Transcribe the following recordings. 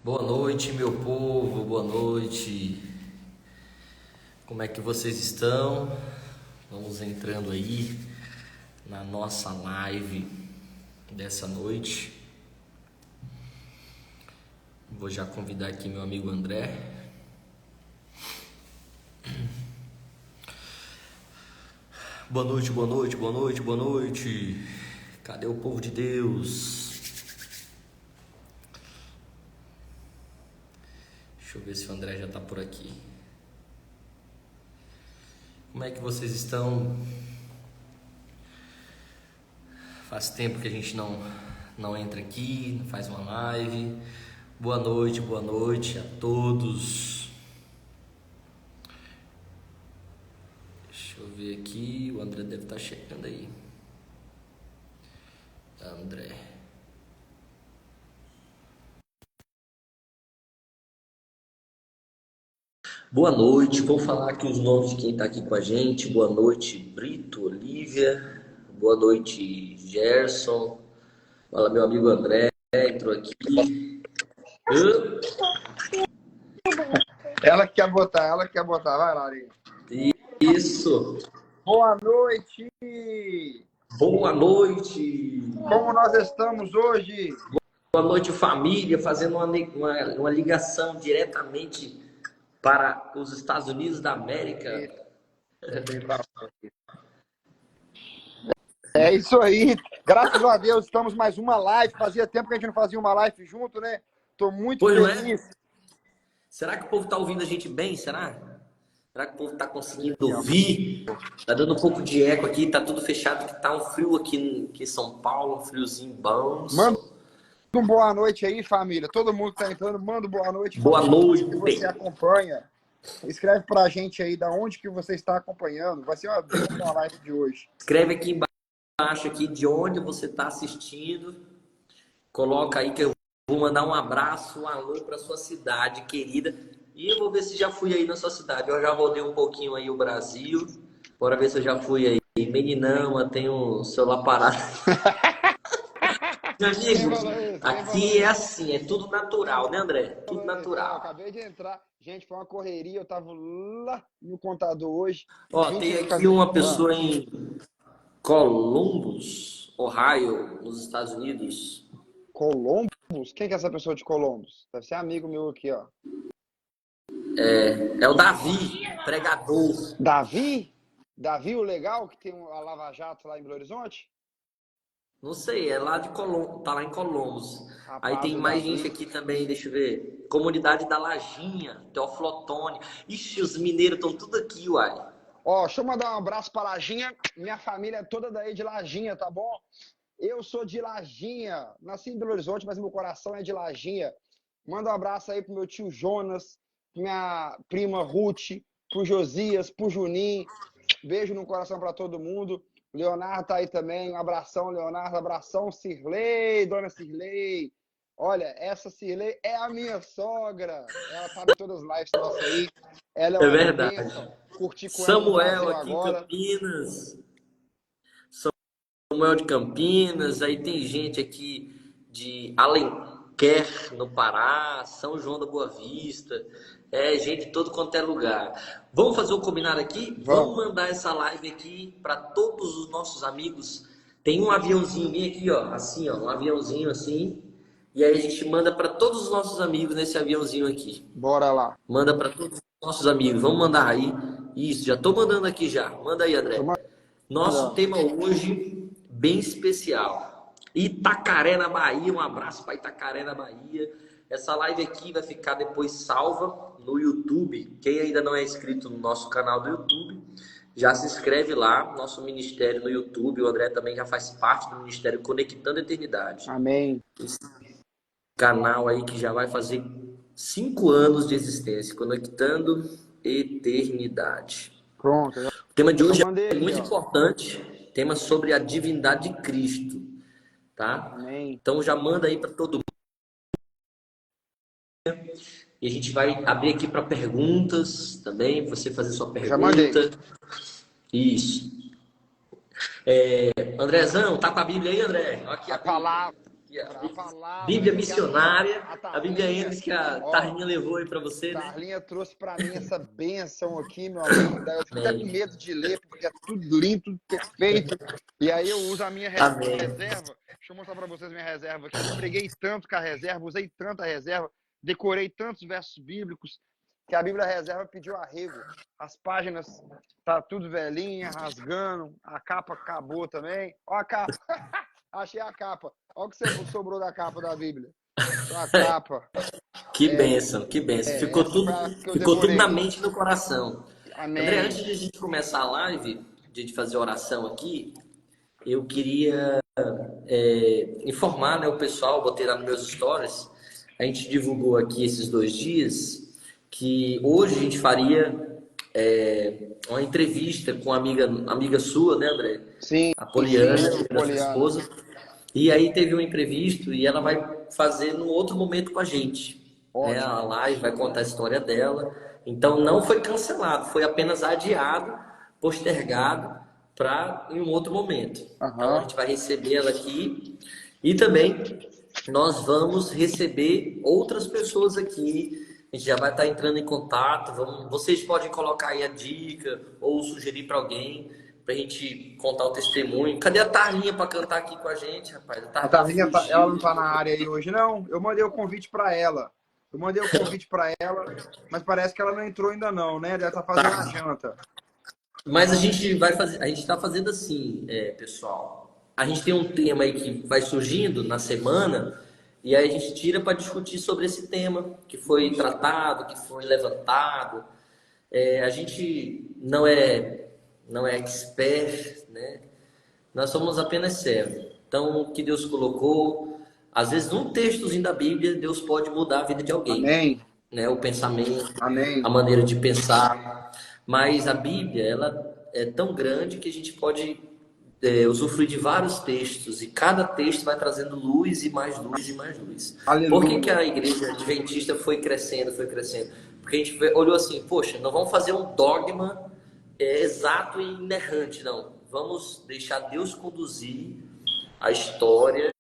Boa noite, meu povo, boa noite. Como é que vocês estão? Vamos entrando aí na nossa live dessa noite. Vou já convidar aqui meu amigo André. Boa noite, boa noite, boa noite, boa noite. Cadê o povo de Deus? Deixa eu ver se o André já tá por aqui. Como é que vocês estão? Faz tempo que a gente não entra aqui, não faz uma live. Boa noite a todos. Deixa eu ver aqui, o André deve estar chegando aí. André. Boa noite, vou falar aqui os nomes de quem está aqui com a gente. Boa noite, Brito, Olivia. Boa noite, Gerson. Fala, meu amigo André, entrou aqui. Ela que quer botar. Vai, Larinha. Isso. Boa noite! Boa noite. Como nós estamos hoje? Boa noite, família, fazendo uma ligação diretamente para os Estados Unidos da América. É isso aí. Graças a Deus, estamos mais uma live. Fazia tempo que a gente não fazia uma live junto, né? Tô muito Pois não feliz. é? Será que o povo está ouvindo a gente bem? Será? Será que o povo está conseguindo ouvir? Tá dando um pouco de eco aqui, tá tudo fechado, que tá um frio aqui em São Paulo, um friozinho bom. Manda um boa noite aí, família. Todo mundo que tá entrando, manda um boa noite. Boa Fala onde que noite. você acompanha. Escreve pra gente aí da onde que você está acompanhando. Vai ser uma live de hoje. Escreve aqui embaixo aqui de onde você está assistindo. Coloca aí que eu vou mandar um abraço, um alô para sua cidade querida. E eu vou ver se já fui aí na sua cidade. Eu já rodei um pouquinho aí o Brasil. Bora ver se eu já fui aí. Meninão, eu tenho o celular parado. Meu amigo, aqui é assim, é tudo natural, né, André? Tudo Eu natural. acabei de entrar. Gente, foi uma correria. Eu tava lá no computador hoje. Ó, tem aqui uma pessoa em Columbus, Ohio, nos Estados Unidos. Columbus? Quem que é essa pessoa de Columbus? Deve ser amigo meu aqui, ó. É o Davi, pregador. Davi? Davi, o legal, que tem a Lava Jato lá em Belo Horizonte? Não sei, é lá de Columbus, tá lá em Columbus. Aí Rapaz, tem o mais Davi. gente aqui também, deixa eu ver. Comunidade da Lajinha, Teófilo Otoni. Ixi, os mineiros estão tudo aqui, uai. Ó, deixa eu mandar um abraço pra Lajinha. Minha família é toda daí de Lajinha, tá bom? Eu sou de Lajinha. Nasci em Belo Horizonte, mas meu coração é de Lajinha. Manda um abraço aí pro meu tio Jonas, minha prima Ruth, pro Josias, pro Juninho. Beijo no coração pra todo mundo. Leonardo tá aí também. Um abração, Leonardo. Abração, Cirlei, dona Cirlei. Olha, essa Cirlei é a minha sogra. Ela tá em todas as lives nossas aí. Ela é É uma verdade. bênção. Curti com ela no Samuel Brasil aqui em agora. Campinas. Samuel de Campinas. Aí tem gente aqui de Alenquer, no Pará, São João da Boa Vista. É gente de todo quanto é lugar. Vamos fazer um combinado aqui? Vamos mandar essa live aqui para todos os nossos amigos. Tem um aviãozinho bem aqui, ó, assim, ó, um aviãozinho assim. E aí a gente manda para todos os nossos amigos nesse aviãozinho aqui. Bora lá. Manda para todos os nossos amigos. Vamos mandar aí. Isso, já tô mandando aqui já. Manda aí, André. Nosso tema hoje, bem especial. Itacaré, na Bahia. Um abraço para Itacaré, na Bahia. Essa live aqui vai ficar depois salva no YouTube. Quem ainda não é inscrito no nosso canal do YouTube, já se inscreve lá, nosso ministério no YouTube. O André também já faz parte do ministério Conectando a Eternidade. Amém. Esse canal aí que já vai fazer 5 anos de existência, Conectando Eternidade. Pronto. O tema de hoje é muito importante, tema sobre a divindade de Cristo, tá? Amém. Então já manda aí para todo mundo. E a gente vai abrir aqui para perguntas também, você fazer sua pergunta. Já mandei. Isso. Andrezão, tá com a Bíblia aí, André? Aqui a palavra. aqui, a pra palavra Bíblia aí que missionária, a Bíblia Tarlinha, Endes que a ó, Tarlinha levou aí para você, né? Tarlinha trouxe para mim essa bênção aqui, meu amigo. Daí eu fico até com Amém. medo de ler, porque é tudo lindo, tudo perfeito. E aí eu uso a minha Amém. reserva. Deixa eu mostrar para vocês minha reserva aqui. Eu preguei tanto com a reserva, usei tanta reserva, decorei tantos versos bíblicos, que a Bíblia Reserva pediu arrego. As páginas tá tudo velhinha, rasgando, a capa acabou também. Ó a capa. Achei a capa. Olha o que sobrou da capa da Bíblia. Só a capa. Que bênção, que bênção. Essa foi a que eu Ficou tudo na decorei. mente e no coração. André, Amém. antes de a gente começar a live, de a gente fazer a oração aqui, eu queria informar, né, o pessoal, botei lá nos meus stories, a gente divulgou aqui esses 2 dias, que hoje a gente faria uma entrevista com uma amiga sua, né, André? Sim, A sim, Poliana, que era sua Poliana. esposa. E aí teve um imprevisto e ela vai fazer num outro momento com a gente, né? A Ótimo. live vai contar a história dela. Então não foi cancelado, foi apenas adiado, postergado para em um outro momento. Então a Aham. gente vai receber ela aqui e também nós vamos receber outras pessoas aqui. A gente já vai estar entrando em contato. Vocês podem colocar aí a dica ou sugerir para alguém para a gente contar o testemunho. Cadê a Tarlinha para cantar aqui com a gente, rapaz? A A Tarlinha Tarlinha, ela fugiu. não tá na área aí hoje, não? Eu mandei o convite para ela. Eu mandei o convite para ela, mas parece que ela não entrou ainda não, né? Ela tá fazendo a janta. Mas a gente vai fazer, a gente está fazendo assim, pessoal. A gente tem um tema aí que vai surgindo na semana e aí a gente tira para discutir sobre esse tema que foi tratado, que foi levantado. A gente não é expert, né? Nós somos apenas servos. Então, o que Deus colocou, às vezes, num textozinho da Bíblia, Deus pode mudar a vida de alguém, Amém. né? O pensamento, a Amém. maneira de pensar. Mas a Bíblia, ela é tão grande que a gente pode usufruir de vários textos e cada texto vai trazendo luz e mais luz e mais luz. Por que que Aleluia. a igreja adventista foi crescendo, foi crescendo? Porque a gente olhou assim, poxa, não vamos fazer um dogma exato e inerrante, não. Vamos deixar Deus conduzir a história.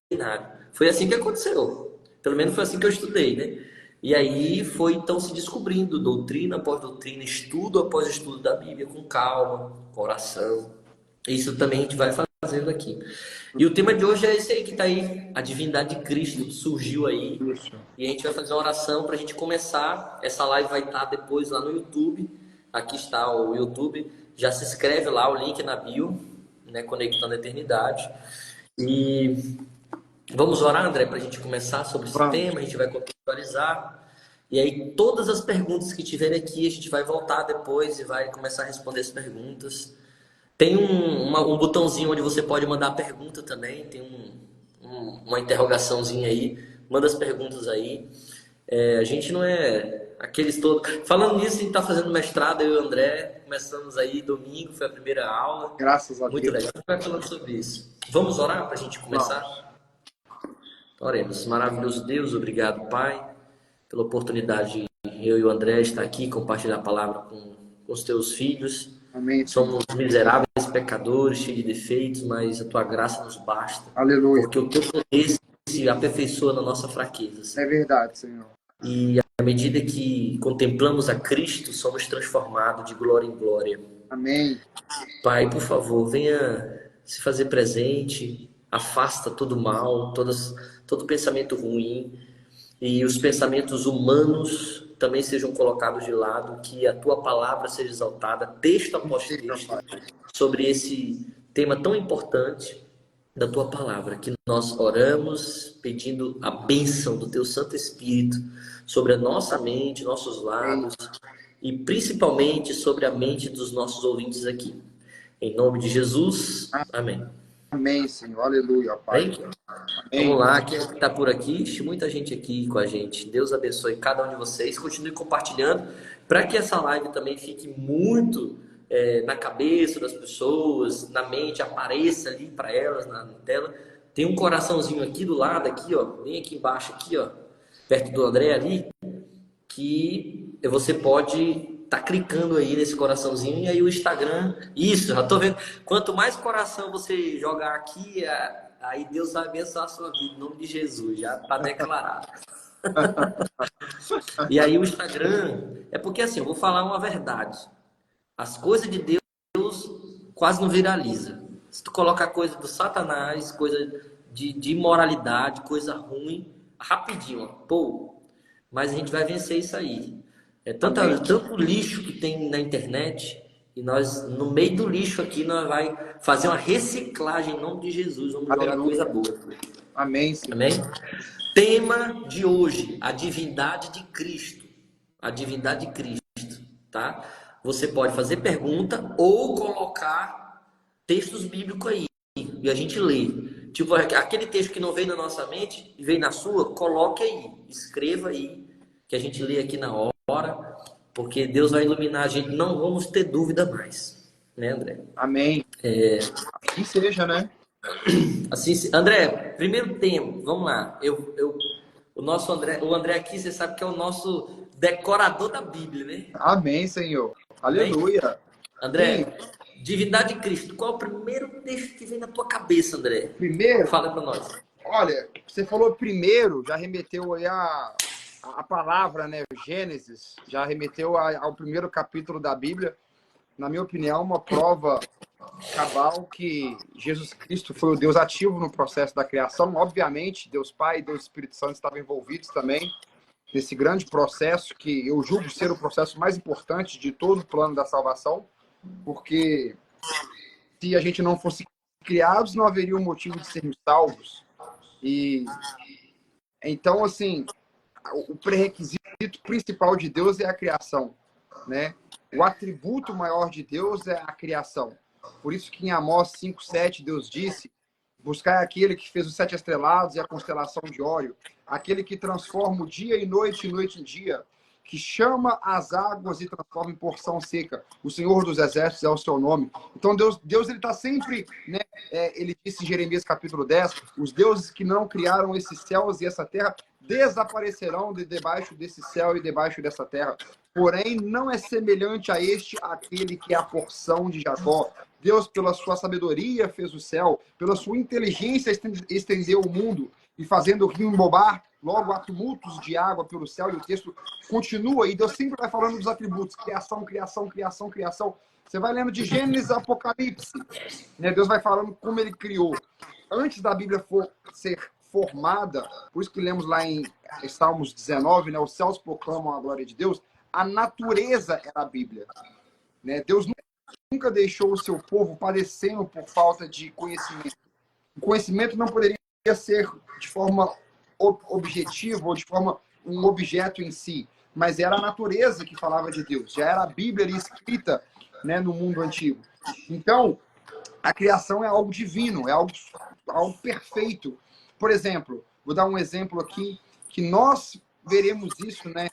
Foi assim que aconteceu. Pelo menos foi assim que eu estudei, né? E aí foi então se descobrindo doutrina após doutrina, estudo após estudo da Bíblia, com calma, com oração. Isso também a gente vai fazendo aqui. E o tema de hoje é esse aí que está aí, a divindade de Cristo surgiu aí. Isso. E a gente vai fazer uma oração para a gente começar. Essa live vai estar depois lá no YouTube. Aqui está o YouTube. Já se inscreve lá, o link na bio, né, Conectando a Eternidade. E vamos orar, André, para a gente começar sobre esse Vamos. tema. A gente vai contextualizar. E aí, todas as perguntas que tiverem aqui, a gente vai voltar depois e vai começar a responder as perguntas. Tem um botãozinho onde você pode mandar pergunta também. Tem uma interrogaçãozinha aí. Manda as perguntas aí. A gente não é aqueles todos. Falando nisso, a gente está fazendo mestrado, eu e o André. Começamos aí domingo, foi a primeira aula. Graças a Muito Deus. legal. A gente vai falando sobre isso. Vamos orar para a gente começar? Vamos. Oremos. Maravilhoso Deus, obrigado, Pai, pela oportunidade de eu e o André estar aqui, compartilhar a palavra com os teus filhos. Amém. Somos miseráveis pecadores, cheios de defeitos, mas a tua graça nos basta. Aleluia. Porque o teu poder se aperfeiçoa na nossa fraqueza. É verdade, Senhor. E à medida que contemplamos a Cristo, somos transformados de glória em glória. Amém. Pai, por favor, venha se fazer presente, afasta todo mal, todo pensamento ruim e os pensamentos humanos também sejam colocados de lado, que a tua palavra seja exaltada, texto após texto, sobre esse tema tão importante da tua palavra, que nós oramos pedindo a bênção do teu Santo Espírito sobre a nossa mente, nossos lábios e principalmente sobre a mente dos nossos ouvintes aqui. Em nome de Jesus, amém. Amém, Senhor. Aleluia, Pai. Amém? Amém. Vamos lá, quem está por aqui? Tem muita gente aqui com a gente. Deus abençoe cada um de vocês. Continue compartilhando para que essa live também fique muito na cabeça das pessoas, na mente, apareça ali para elas na tela. Tem um coraçãozinho aqui do lado, aqui, ó, bem aqui embaixo, aqui, ó, perto do André ali, que você pode estar clicando aí nesse coraçãozinho e aí o Instagram. Isso, já tô vendo. Quanto mais coração você jogar aqui, Aí Deus vai abençoar a sua vida, em nome de Jesus, já para declarar. E aí o Instagram, é porque assim, eu vou falar uma verdade. As coisas de Deus quase não viraliza. Se tu colocar coisa do Satanás, coisa de imoralidade, coisa ruim, rapidinho, ó, pô. Mas a gente vai vencer isso aí. É Amém. tanto lixo que tem na internet, e nós, no meio do lixo aqui, nós vai fazer uma reciclagem em nome de Jesus. Vamos jogar Aleluia. coisa boa. Amém, Senhor. Amém? Tema de hoje, a divindade de Cristo. A divindade de Cristo, tá? Você pode fazer pergunta ou colocar textos bíblicos aí e a gente lê. Tipo, aquele texto que não veio na nossa mente e veio na sua, coloque aí, escreva aí, que a gente lê aqui na hora, porque Deus vai iluminar a gente, não vamos ter dúvida mais. Né, André? Amém. Assim seja, né? Assim, André, primeiro tema, vamos lá. O André aqui, você sabe que é o nosso decorador da Bíblia, né? Amém, Senhor. Amém? Aleluia. André, Sim. divindade de Cristo, qual é o primeiro texto que vem na tua cabeça, André? Primeiro, Fala para nós. olha, você falou primeiro, já remeteu aí a palavra, né? Gênesis, já remeteu ao primeiro capítulo da Bíblia. Na minha opinião, uma prova cabal que Jesus Cristo foi o Deus ativo no processo da criação. Obviamente, Deus Pai e Deus Espírito Santo estavam envolvidos também nesse grande processo, que eu julgo ser o processo mais importante de todo o plano da salvação, porque se a gente não fosse criados, não haveria um motivo de sermos salvos. E então, assim, o pré-requisito principal de Deus é a criação, né? O atributo maior de Deus é a criação. Por isso que em Amós 5:7 Deus disse: buscai aquele que fez os 7 estrelados e a constelação de Órion, aquele que transforma o dia em noite e noite em dia, que chama as águas e transforma em porção seca. O Senhor dos Exércitos é o seu nome. Então Deus ele está sempre, né? Ele disse em Jeremias capítulo 10, os deuses que não criaram esses céus e essa terra desaparecerão debaixo desse céu e debaixo dessa terra. Porém, não é semelhante a aquele que é a porção de Jacó. Deus, pela sua sabedoria, fez o céu, pela sua inteligência, estendeu o mundo, e fazendo o rio embobar, logo há tumultos de água pelo céu, e o texto continua, e Deus sempre vai falando dos atributos, criação, criação, criação, criação. Você vai lendo de Gênesis a Apocalipse, né? Deus vai falando como ele criou. Antes da Bíblia ser formada, por isso que lemos lá em Salmos 19, né? Os céus proclamam a glória de Deus, a natureza era a Bíblia, né? Deus nunca deixou o seu povo padecendo por falta de conhecimento. O conhecimento não poderia ser de forma objetiva ou de forma um objeto em si, mas era a natureza que falava de Deus, já era a Bíblia ali escrita, né, no mundo antigo. Então, a criação é algo divino, é algo perfeito. Por exemplo, vou dar um exemplo aqui, que nós veremos isso, né,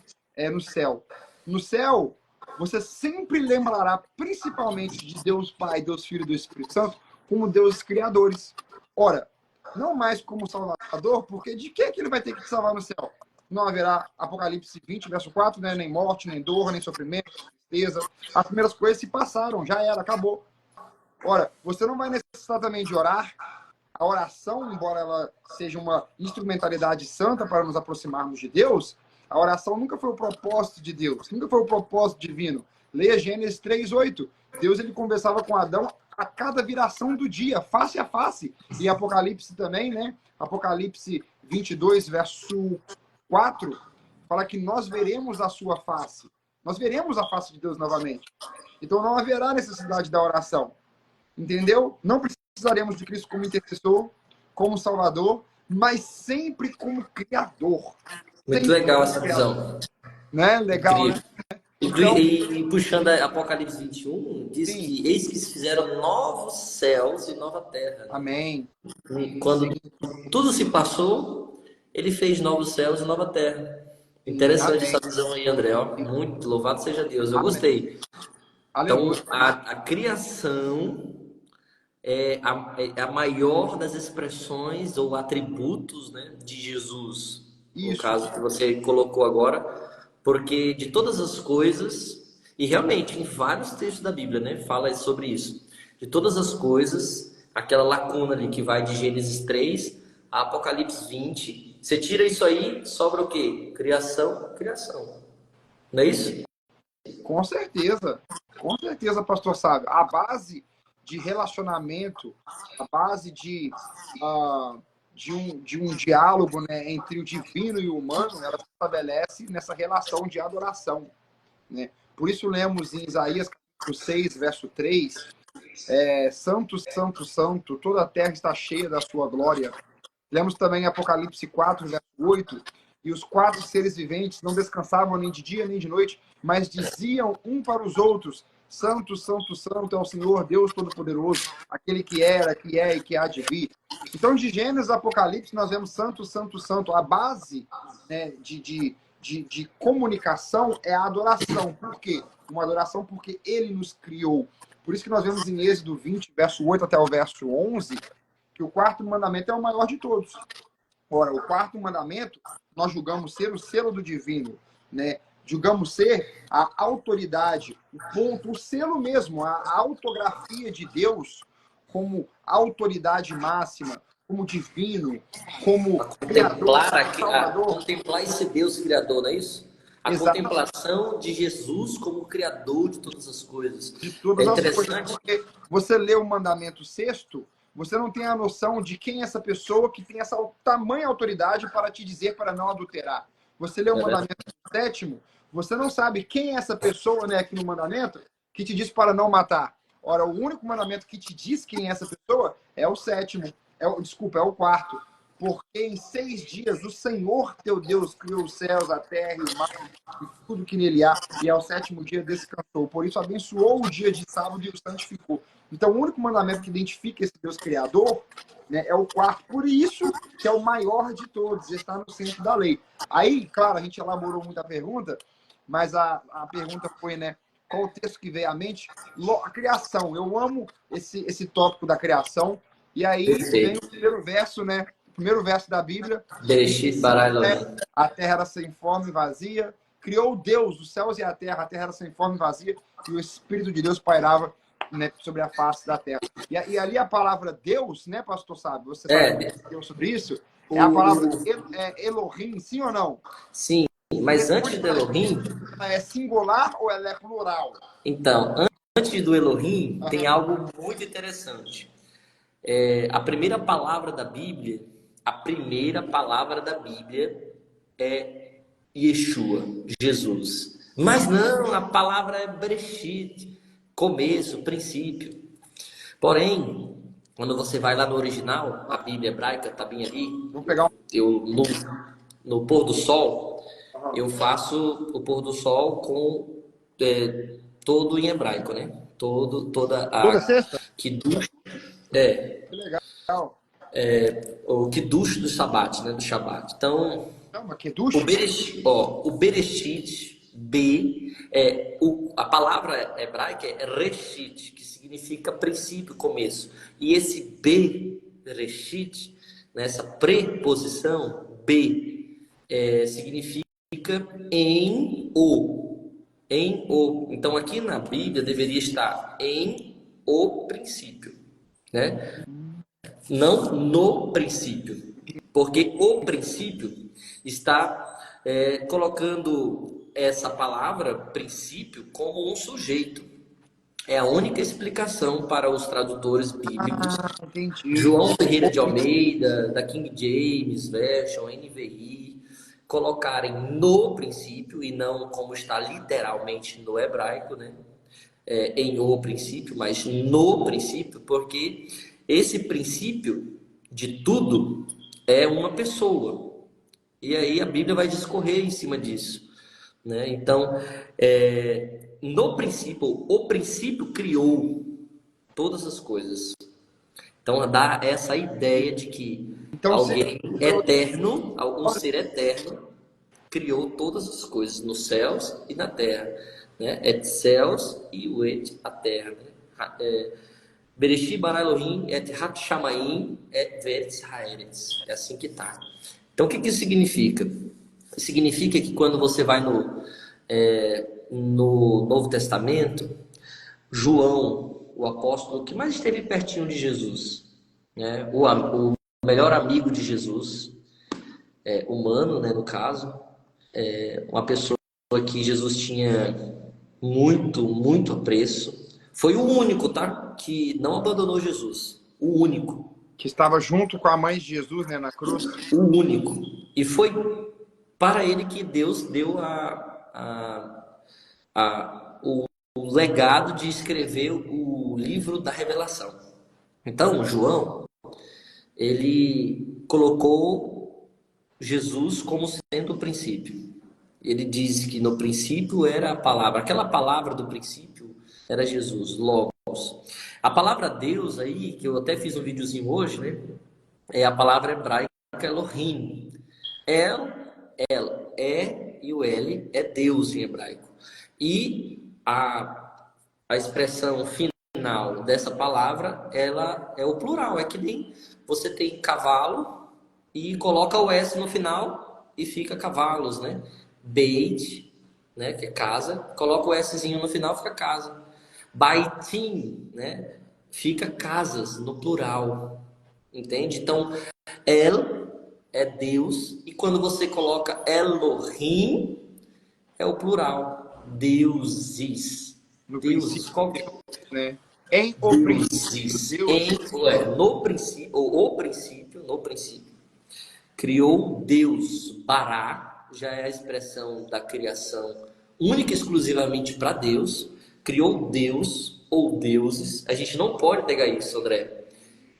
no céu. No céu, você sempre lembrará, principalmente de Deus Pai, Deus Filho e Deus Espírito Santo, como deuses criadores. Ora, não mais como Salvador, porque de que ele vai ter que te salvar no céu? Não haverá, Apocalipse 20, verso 4, né? Nem morte, nem dor, nem sofrimento, nem tristeza. As primeiras coisas se passaram, já era, acabou. Ora, você não vai necessitar também de orar. A oração, embora ela seja uma instrumentalidade santa para nos aproximarmos de Deus, a oração nunca foi o propósito de Deus, nunca foi o propósito divino. Leia Gênesis 3:8. Deus ele conversava com Adão a cada viração do dia, face a face. E Apocalipse também, né? Apocalipse 22, verso 4, fala que nós veremos a sua face. Nós veremos a face de Deus novamente. Então não haverá necessidade da oração. Entendeu? Não precisaremos de Cristo como intercessor, como salvador, mas sempre como criador. Muito Sempre legal como essa criador. visão. Né? Legal, Incrível. né? E, Então, e puxando a Apocalipse 21, diz sim. que eis que se fizeram novos céus e nova terra. Né? Amém. E quando tudo se passou, ele fez novos céus e nova terra. Interessante Amém. essa visão aí, André. Ó. Muito louvado seja Deus. Eu Amém. gostei. Aleluia. Então, a criação é a maior das expressões ou atributos, né, de Jesus. No Isso. caso que você colocou agora, porque de todas as coisas, e realmente em vários textos da Bíblia, né, fala sobre isso. De todas as coisas, aquela lacuna ali que vai de Gênesis 3 a Apocalipse 20. Você tira isso aí, sobra o quê? Criação, criação. Não é isso? Com certeza, pastor Sábio. A base de relacionamento, a base de um diálogo, né, entre o divino e o humano, ela se estabelece nessa relação de adoração, né? Por isso lemos em Isaías capítulo 6, verso 3, Santo, Santo, Santo, toda a terra está cheia da sua glória. Lemos também em Apocalipse 4, verso 8, e os 4 seres viventes não descansavam nem de dia nem de noite, mas diziam um para os outros: Santo, Santo, Santo é o Senhor Deus Todo-Poderoso, aquele que era, que é e que há de vir. Então, de Gênesis a Apocalipse, nós vemos Santo, Santo, Santo. A base, né, de comunicação é a adoração. Por quê? Uma adoração porque ele nos criou. Por isso que nós vemos em Êxodo 20, verso 8 até o verso 11, que o 4º mandamento é o maior de todos. Ora, o 4º mandamento, nós julgamos ser o selo do divino, né? Julgamos ser a autoridade, o ponto, o selo mesmo, a autografia de Deus como autoridade máxima, como divino, como contemplar, criador, contemplar esse Deus criador, não é isso? A Exatamente. Contemplação de Jesus como criador de todas as coisas. De todas as coisas, interessante. porque você lê o mandamento 6º, você não tem a noção de quem é essa pessoa que tem essa tamanha autoridade para te dizer para não adulterar. Você lê o mandamento 7º, você não sabe quem é essa pessoa, né, aqui no mandamento, que te diz para não matar. Ora, o único mandamento que te diz quem é essa pessoa é o 7º. É o 4º. Porque em 6 dias o Senhor teu Deus criou os céus, a terra e o mar, e tudo que nele há, e ao 7º dia descansou. Por isso abençoou o dia de sábado e o santificou. Então o único mandamento que identifica esse Deus criador, né, é o 4º. Por isso que é o maior de todos, está no centro da lei. Aí, claro, a gente elaborou muita pergunta, mas a pergunta foi, né, qual o texto que veio à mente? A criação. Eu amo esse tópico da criação. E aí vem o primeiro verso, né? O primeiro verso da Bíblia. A terra era sem forma e vazia. Criou Deus os céus e a terra era sem forma e vazia. E o Espírito de Deus pairava, né, sobre a face da terra. E ali a palavra Deus, né, pastor Sábio? Você sabe sobre isso? É a palavra Elohim, sim ou não? Sim, mas antes do Elohim... É singular ou ela é plural? Então, antes do Elohim, tem algo muito interessante. A primeira palavra da Bíblia é Yeshua, Jesus. Mas não, a palavra é Bereshit, começo, princípio. Porém, quando você vai lá no original, a Bíblia hebraica está bem ali. Vou pegar no pôr do sol, eu faço o pôr do sol com todo em hebraico, né? Toda sexta? Kiddush, que legal. O Kiddush do Shabat, né? Do Shabat. Então, o Bereshit, a palavra hebraica é Reshit, que significa princípio, começo. E esse Bereshit, nessa preposição, significa em o. Então, aqui na Bíblia deveria estar em o princípio, né? Não no princípio. Porque o princípio está colocando essa palavra princípio como um sujeito. É a única explicação para os tradutores bíblicos. João Ferreira de Almeida, da King James Version, NVI, colocarem no princípio e não como está literalmente no hebraico, né? Em o princípio, mas no princípio, porque esse princípio de tudo é uma pessoa. E aí a Bíblia vai discorrer em cima disso, né? Então, no princípio, o princípio criou todas as coisas. Então dá essa ideia de que alguém eterno, algum ser eterno, criou todas as coisas nos céus e na terra, né? Et céus e o et a terra, né? Bereshit bara Elohim et hat shamayim et veretz haeretz. É assim que tá. Então o que isso significa? Significa que quando você vai no Novo Testamento, João, o apóstolo que mais esteve pertinho de Jesus, né? O melhor amigo de Jesus, humano, né, no caso, uma pessoa que Jesus tinha muito, muito apreço. Foi o único, tá? Que não abandonou Jesus. O único. Que estava junto com a mãe de Jesus, né, na cruz. O único. E foi para ele que Deus deu o legado de escrever o livro da revelação. Então, João, ele colocou Jesus como sendo o princípio. Ele diz que no princípio era a palavra. Aquela palavra do princípio era Jesus, Logos. A palavra Deus aí, que eu até fiz um videozinho hoje, né? É a palavra hebraica Elohim. E o L é Deus em hebraico. E a expressão final dessa palavra, ela é o plural. É que nem você tem cavalo e coloca o S no final e fica cavalos, né? Beit, né? Que é casa. Coloca o Szinho no final, fica casa. Baitim, né? Fica casas no plural. Entende? Então, El é Deus, e quando você coloca Elohim, é o plural. Deuses. No Deuses. princípio, Qual? né? Em o princípio, Deuses. Deus. No princípio, ou o princípio, no princípio, criou Deus. Bará já é a expressão da criação única e exclusivamente para Deus. Criou Deus ou deuses. A gente não pode negar isso, André.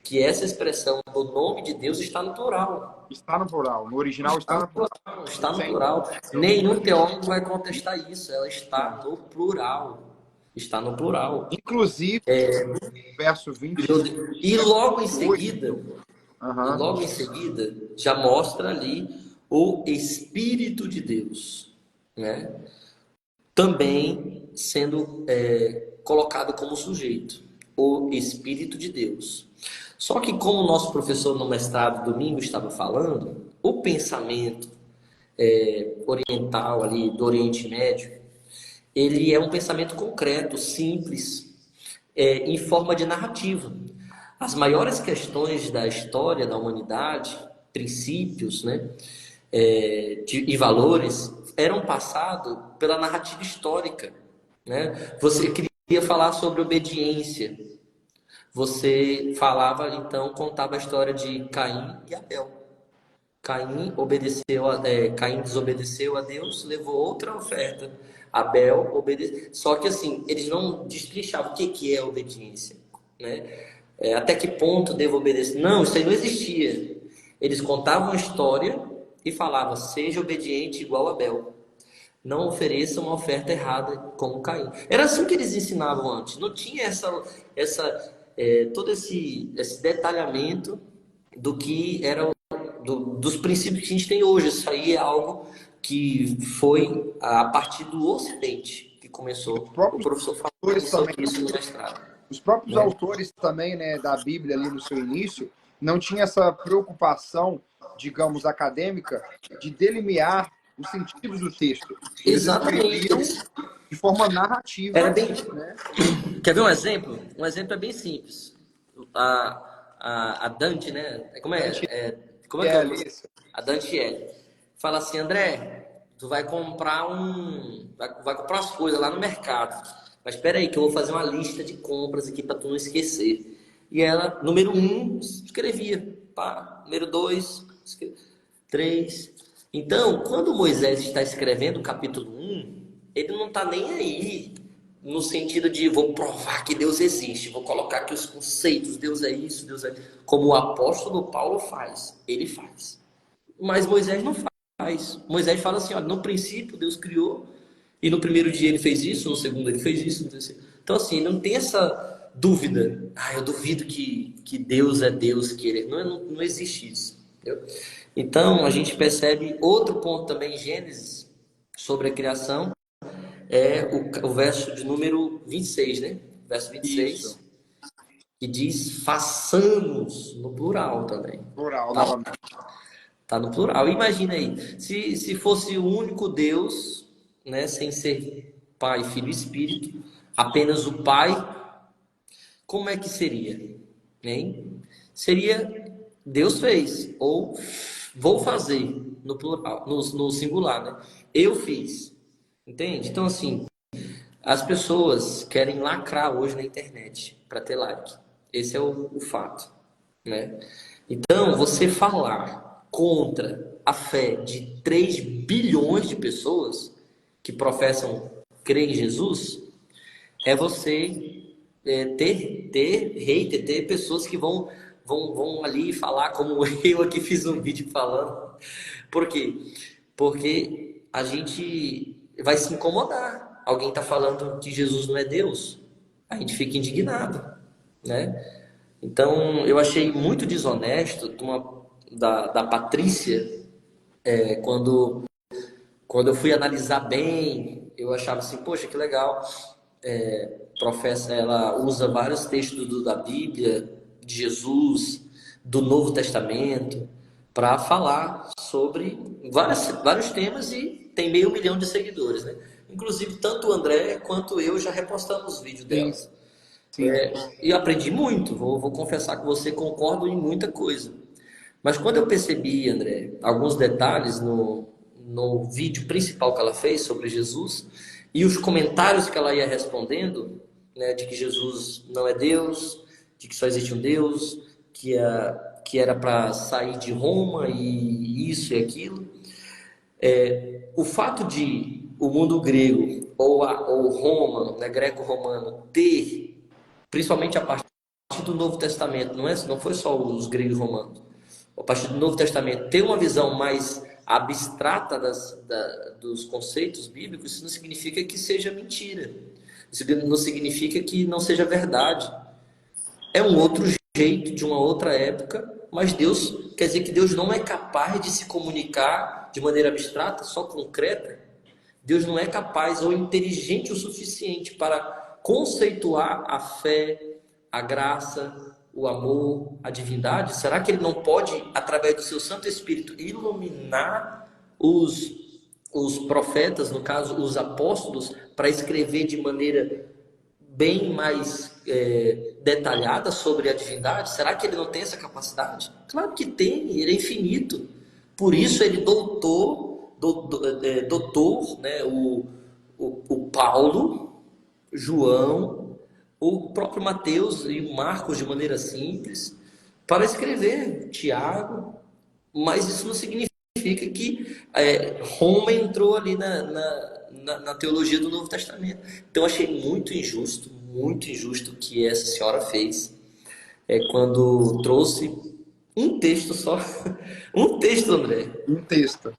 Que essa expressão do nome de Deus está no plural. Está no plural. No original está no plural. Está no plural. Nenhum teólogo vai contestar isso. Ela está no plural. Está no plural. Inclusive, verso 20. E logo em seguida, já mostra ali o Espírito de Deus, né? Também sendo colocado como sujeito. O Espírito de Deus. Só que, como o nosso professor no mestrado domingo estava falando, o pensamento oriental ali do Oriente Médio, ele é um pensamento concreto, simples, em forma de narrativa. As maiores questões da história da humanidade, princípios, né, e valores, eram passados pela narrativa histórica, né? Você queria falar sobre obediência. Você falava, então, contava a história de Caim e Abel. Caim desobedeceu a Deus, levou outra oferta. Abel obedeceu. Só que assim, eles não destrinchavam o que é obediência, né? Até que ponto devo obedecer? Não, isso aí não existia. Eles contavam a história e falavam: seja obediente igual a Abel. Não ofereça uma oferta errada como Caim. Era assim que eles ensinavam antes. Não tinha todo esse detalhamento do que era dos princípios que a gente tem hoje. Isso aí é algo que foi a partir do Ocidente que começou. O professor falou sobre isso no mestrado. Os próprios autores também, né, da Bíblia ali no seu início, não tinha essa preocupação, digamos, acadêmica, de delimitar os sentidos do texto. Eles Exatamente. De forma narrativa. Era bem... né? Quer ver um exemplo? Um exemplo é bem simples. A Dante, né? Como é que é? A Dante fala assim: André, tu vai comprar vai comprar as coisas lá no mercado. Mas espera aí que eu vou fazer uma lista de compras aqui para tu não esquecer. E ela, número 1, escrevia. Pá, número 2, 3. Então, quando Moisés está escrevendo o capítulo 1, ele não está nem aí no sentido de vou provar que Deus existe, vou colocar aqui os conceitos, Deus é isso, Deus é... Como o apóstolo Paulo faz, ele faz. Mas Moisés não faz. Moisés fala assim: olha, no princípio Deus criou, e no primeiro dia ele fez isso, no segundo ele fez isso. Então assim, não tem essa dúvida. Eu duvido que Deus é Deus, que ele... Não existe isso. Entendeu? Então a gente percebe outro ponto também em Gênesis, sobre a criação, é o verso de número 26, né? Verso 26, isso. Que diz: façamos, no plural também. Plural, tá no plural. Imagina aí, se fosse o único Deus, né, sem ser Pai, Filho e Espírito, apenas o Pai, como é que seria? Hein? seria Deus fez, ou vou fazer, no plural, no singular, né? Eu fiz. Entende? Então, assim, as pessoas querem lacrar hoje na internet para ter like. Esse é o fato, né? Então, você falar contra a fé de 3 bilhões de pessoas que professam crer em Jesus, é você ter hater, ter pessoas que vão ali falar, como eu aqui fiz um vídeo falando. Por quê? Porque a gente vai se incomodar. Alguém está falando que Jesus não é Deus, a gente fica indignado, né? Então, eu achei muito desonesto da Patrícia, quando eu fui analisar bem, eu achava assim, poxa, que legal. Ela usa vários textos da Bíblia, de Jesus, do Novo Testamento, para falar sobre vários temas e tem 500 mil de seguidores, né? Inclusive, tanto o André quanto eu já repostamos vídeos dela. Sim. E aprendi muito, vou confessar que você concordo em muita coisa. Mas quando eu percebi, André, alguns detalhes no vídeo principal que ela fez sobre Jesus e os comentários que ela ia respondendo, né, de que Jesus não é Deus, de que só existe um Deus, que era para sair de Roma e isso e aquilo. O fato de o mundo grego ou Roma, né, greco-romano, ter, principalmente a partir do Novo Testamento, não foi só os gregos romanos, a partir do Novo Testamento, ter uma visão mais abstrata dos conceitos bíblicos, isso não significa que seja mentira. Isso não significa que não seja verdade. É um outro jeito, de uma outra época, mas Deus, quer dizer que Deus não é capaz de se comunicar de maneira abstrata, só concreta. Deus não é capaz ou inteligente o suficiente para conceituar a fé, a graça, o amor, a divindade? Será que ele não pode, através do seu Santo Espírito, iluminar os profetas, no caso, os apóstolos, para escrever de maneira bem mais detalhada sobre a divindade? Será que ele não tem essa capacidade? Claro que tem, ele é infinito. Por isso ele doutor, né, o Paulo, João, o próprio Mateus e Marcos de maneira simples, para escrever Tiago, mas isso não significa que Roma entrou ali na teologia do Novo Testamento. Então, achei muito injusto o que essa senhora fez, quando trouxe um texto só, um texto, André. Um texto.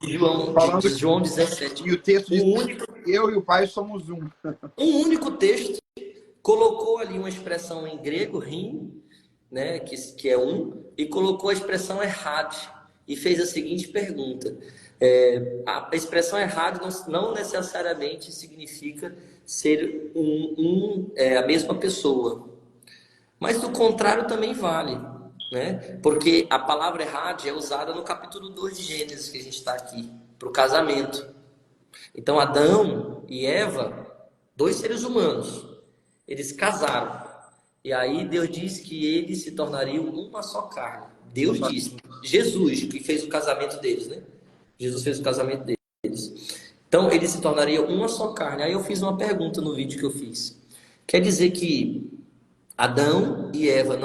João 17. E o texto diz, único, eu e o Pai somos um. um único texto, colocou ali uma expressão em grego, rim, né, que é um, e colocou a expressão errad, e fez a seguinte pergunta. A expressão errad não necessariamente significa ser a mesma pessoa, mas do contrário também vale, né? Porque a palavra errad é usada no capítulo 2 de Gênesis, que a gente está aqui, para o casamento. Então, Adão e Eva, 2 seres humanos, eles casaram. E aí Deus disse que eles se tornariam uma só carne. Deus disse. Jesus, que fez o casamento deles, né? Jesus fez o casamento deles. Então, eles se tornariam uma só carne. Aí eu fiz uma pergunta no vídeo que eu fiz. Quer dizer que Adão e Eva,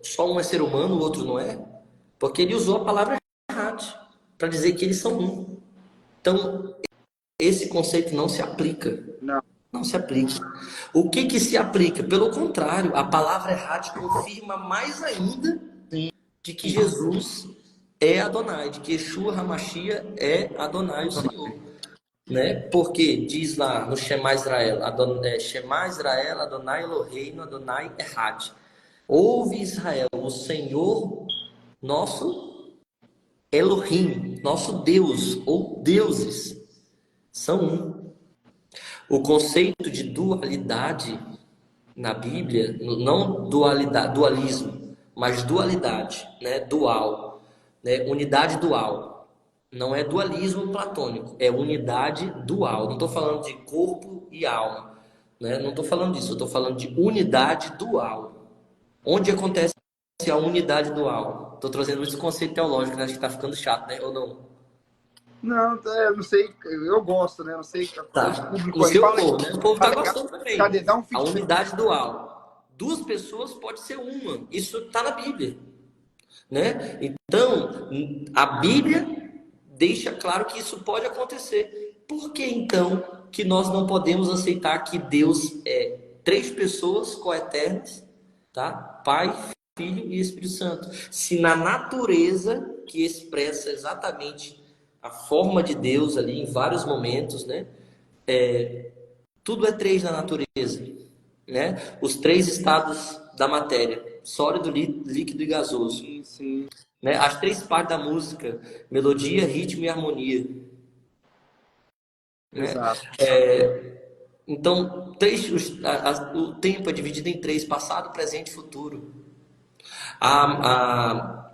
só um é ser humano, o outro não é? Porque ele usou a palavra errada para dizer que eles são um. Então, esse conceito não se aplica. Não se aplica. O que se aplica? Pelo contrário, a palavra errada confirma mais ainda de que Jesus é Adonai, de que Yeshua HaMashiach é Adonai, o Senhor. Né? Porque diz lá no Shema Israel, Shema Israel, Adonai Eloheinu, Adonai Errad. Ouve Israel, o Senhor nosso Elohim, nosso Deus, ou deuses, são um. O conceito de dualidade na Bíblia, não dualismo, mas dualidade, né? Dual, né? Unidade dual. Não é dualismo platônico, é unidade dual. Não estou falando de corpo e alma, né? Não estou falando disso, eu estou falando de unidade dual. Onde acontece a unidade dual? Tô trazendo muito conceito teológico, né? Acho que tá ficando chato, né? Ou não? Não, não sei, eu gosto, né? Não sei, o Tá. público No aí seu fala povo, né? O povo tá tá legal. gostando também. Cadê? Dá um A feedback. unidade dual. Duas pessoas pode ser uma. Isso tá na Bíblia, né? Então, a Bíblia deixa claro que isso pode acontecer. Por que então que nós não podemos aceitar que Deus é três pessoas coeternas, tá? Pai, Filho e Espírito Santo. Se na natureza que expressa exatamente a forma de Deus ali em vários momentos, né? Tudo é três na natureza, né? Os três estados da matéria: sólido, líquido e gasoso. Sim, sim. Né? As três partes da música: melodia, ritmo e harmonia. Né? Exato. Então, o tempo é dividido em três: passado, presente e futuro. A,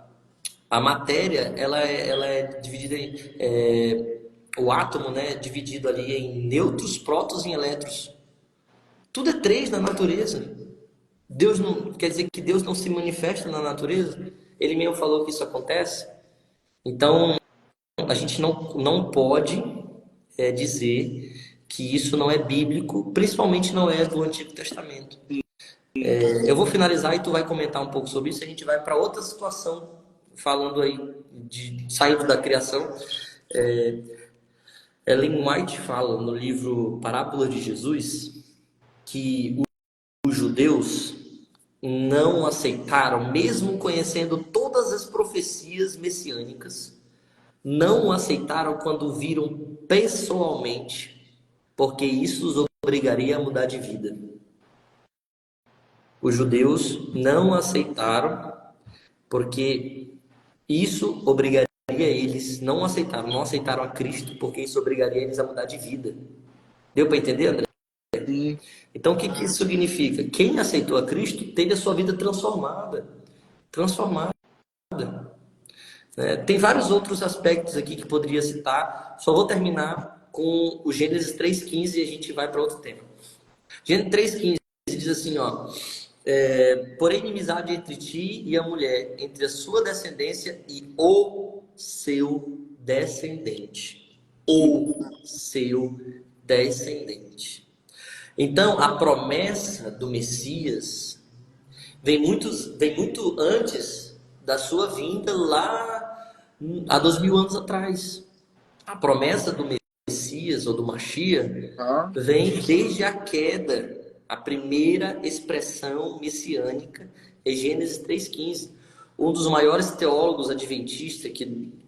a matéria, ela é dividida em... o átomo, né, é dividido ali em nêutrons, prótons e elétrons. Tudo é três na natureza. Deus não... Quer dizer que Deus não se manifesta na natureza? Ele mesmo falou que isso acontece. Então, a gente não pode dizer que isso não é bíblico, principalmente não é do Antigo Testamento. Eu vou finalizar e tu vai comentar um pouco sobre isso. A gente vai para outra situação, falando aí de saindo da criação. Ellen White fala no livro Parábolas de Jesus que os judeus não aceitaram, mesmo conhecendo todas as profecias messiânicas, não o aceitaram quando viram pessoalmente, porque isso os obrigaria a mudar de vida. Os judeus não aceitaram porque isso obrigaria eles, não aceitaram a Cristo porque isso obrigaria eles a mudar de vida. Deu para entender, André? Sim. Então, o que isso significa? Quem aceitou a Cristo teve a sua vida transformada. Transformada. Tem vários outros aspectos aqui que poderia citar. Só vou terminar com o Gênesis 3,15 e a gente vai para outro tema. Gênesis 3,15 diz assim, ó. Porém, inimizade entre ti e a mulher, entre a sua descendência e o seu descendente. O seu descendente. Então, a promessa do Messias vem muito antes da sua vinda lá há 2000 anos atrás. A promessa do Messias ou do Mashiach vem desde a queda. A primeira expressão messiânica é Gênesis 3,15. Um dos maiores teólogos adventistas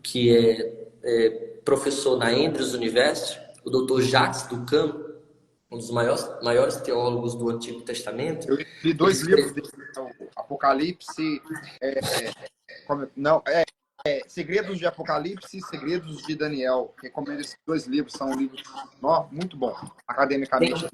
que é professor na Andrews University, o Dr. Jacques Ducan, um dos maiores teólogos do Antigo Testamento. Eu li dois livros dele, Apocalipse, Segredos de Apocalipse e Segredos de Daniel. Recomendo esses dois livros, são livros muito bons, academicamente.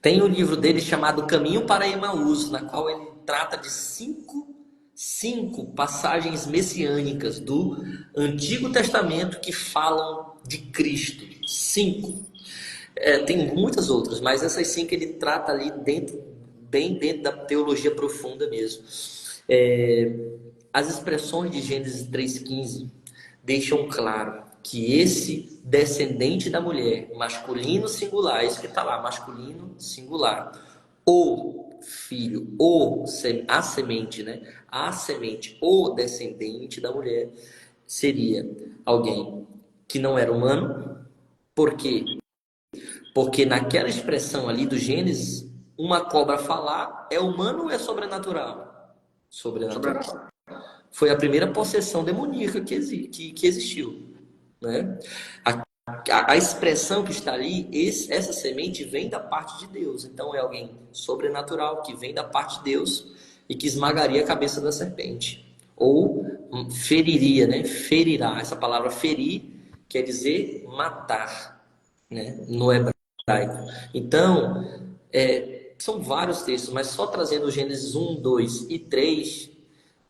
Tem um livro dele chamado Caminho para Emaús, na qual ele trata de cinco passagens messiânicas do Antigo Testamento que falam de Cristo. 5. Tem muitas outras, mas essas 5 ele trata ali bem dentro da teologia profunda mesmo. As expressões de Gênesis 3,15 deixam claro que esse descendente da mulher, masculino singular, isso que está lá, masculino singular, o filho, a semente, né? A semente, o descendente da mulher, seria alguém que não era humano. Por quê? Porque naquela expressão ali do Gênesis, uma cobra falar é humano ou é sobrenatural? Sobrenatural. Foi a primeira possessão demoníaca que existiu. Né? A expressão que está ali, essa semente vem da parte de Deus. Então é alguém sobrenatural que vem da parte de Deus e que esmagaria a cabeça da serpente. Ou feriria, né? Ferirá. Essa palavra ferir quer dizer matar, né? No hebraico. Então, são vários textos, mas só trazendo o Gênesis 1, 2 e 3,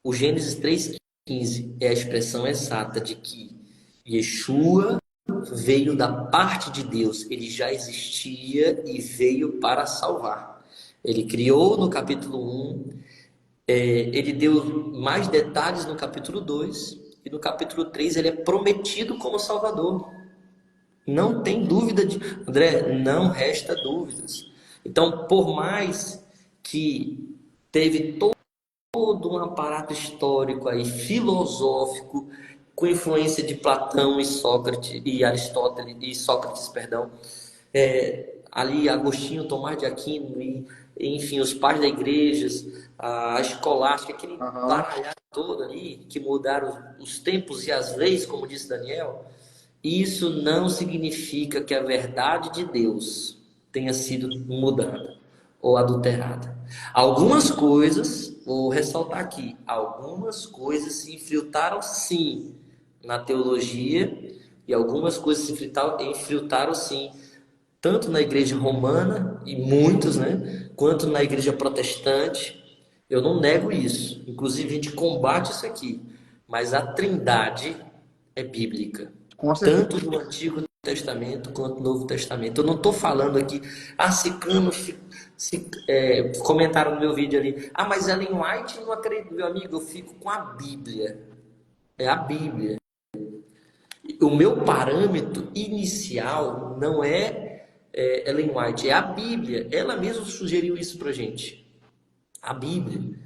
o Gênesis 3,15 é a expressão exata de que Yeshua veio da parte de Deus. Ele já existia e veio para salvar. Ele criou no capítulo 1 Ele deu mais detalhes no capítulo 2 e no capítulo 3 ele é prometido como Salvador. Não tem dúvida de... André, não resta dúvidas. Então, por mais que teve todo um aparato histórico aí, filosófico, com influência de Platão e Sócrates e Aristóteles e Sócrates, perdão, ali Agostinho, Tomás de Aquino e, enfim, os pais da igreja, a escolástica, aquele baralhado todo ali que mudaram os tempos e as leis, como disse Daniel. Isso não significa que a verdade de Deus tenha sido mudada ou adulterada. Algumas coisas, vou ressaltar aqui, algumas coisas se infiltraram sim na teologia e algumas coisas se infiltraram sim, tanto na igreja romana, e muitos, né, quanto na igreja protestante. Eu não nego isso. Inclusive, a gente combate isso aqui. Mas a Trindade é bíblica. Tanto no Antigo Testamento quanto no Novo Testamento. Eu não estou falando aqui, Ciclano, comentaram no meu vídeo ali, mas Ellen White, não acredito, meu amigo, eu fico com a Bíblia. É a Bíblia. O meu parâmetro inicial não é Ellen White, é a Bíblia. Ela mesma sugeriu isso pra gente. A Bíblia.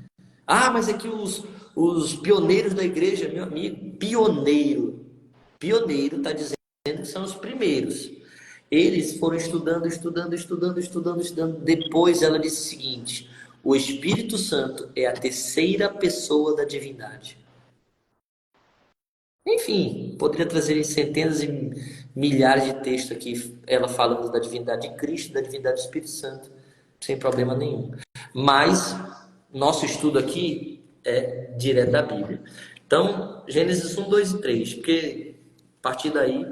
Mas é que os pioneiros da igreja, meu amigo, pioneiro está dizendo que são os primeiros. Eles foram estudando. Depois ela disse o seguinte: o Espírito Santo é a terceira pessoa da divindade. Enfim, poderia trazer centenas e milhares de textos aqui, ela falando da divindade de Cristo, da divindade do Espírito Santo, sem problema nenhum. Mas nosso estudo aqui é direto da Bíblia. Então, Gênesis 1, 2 e 3, porque a partir daí...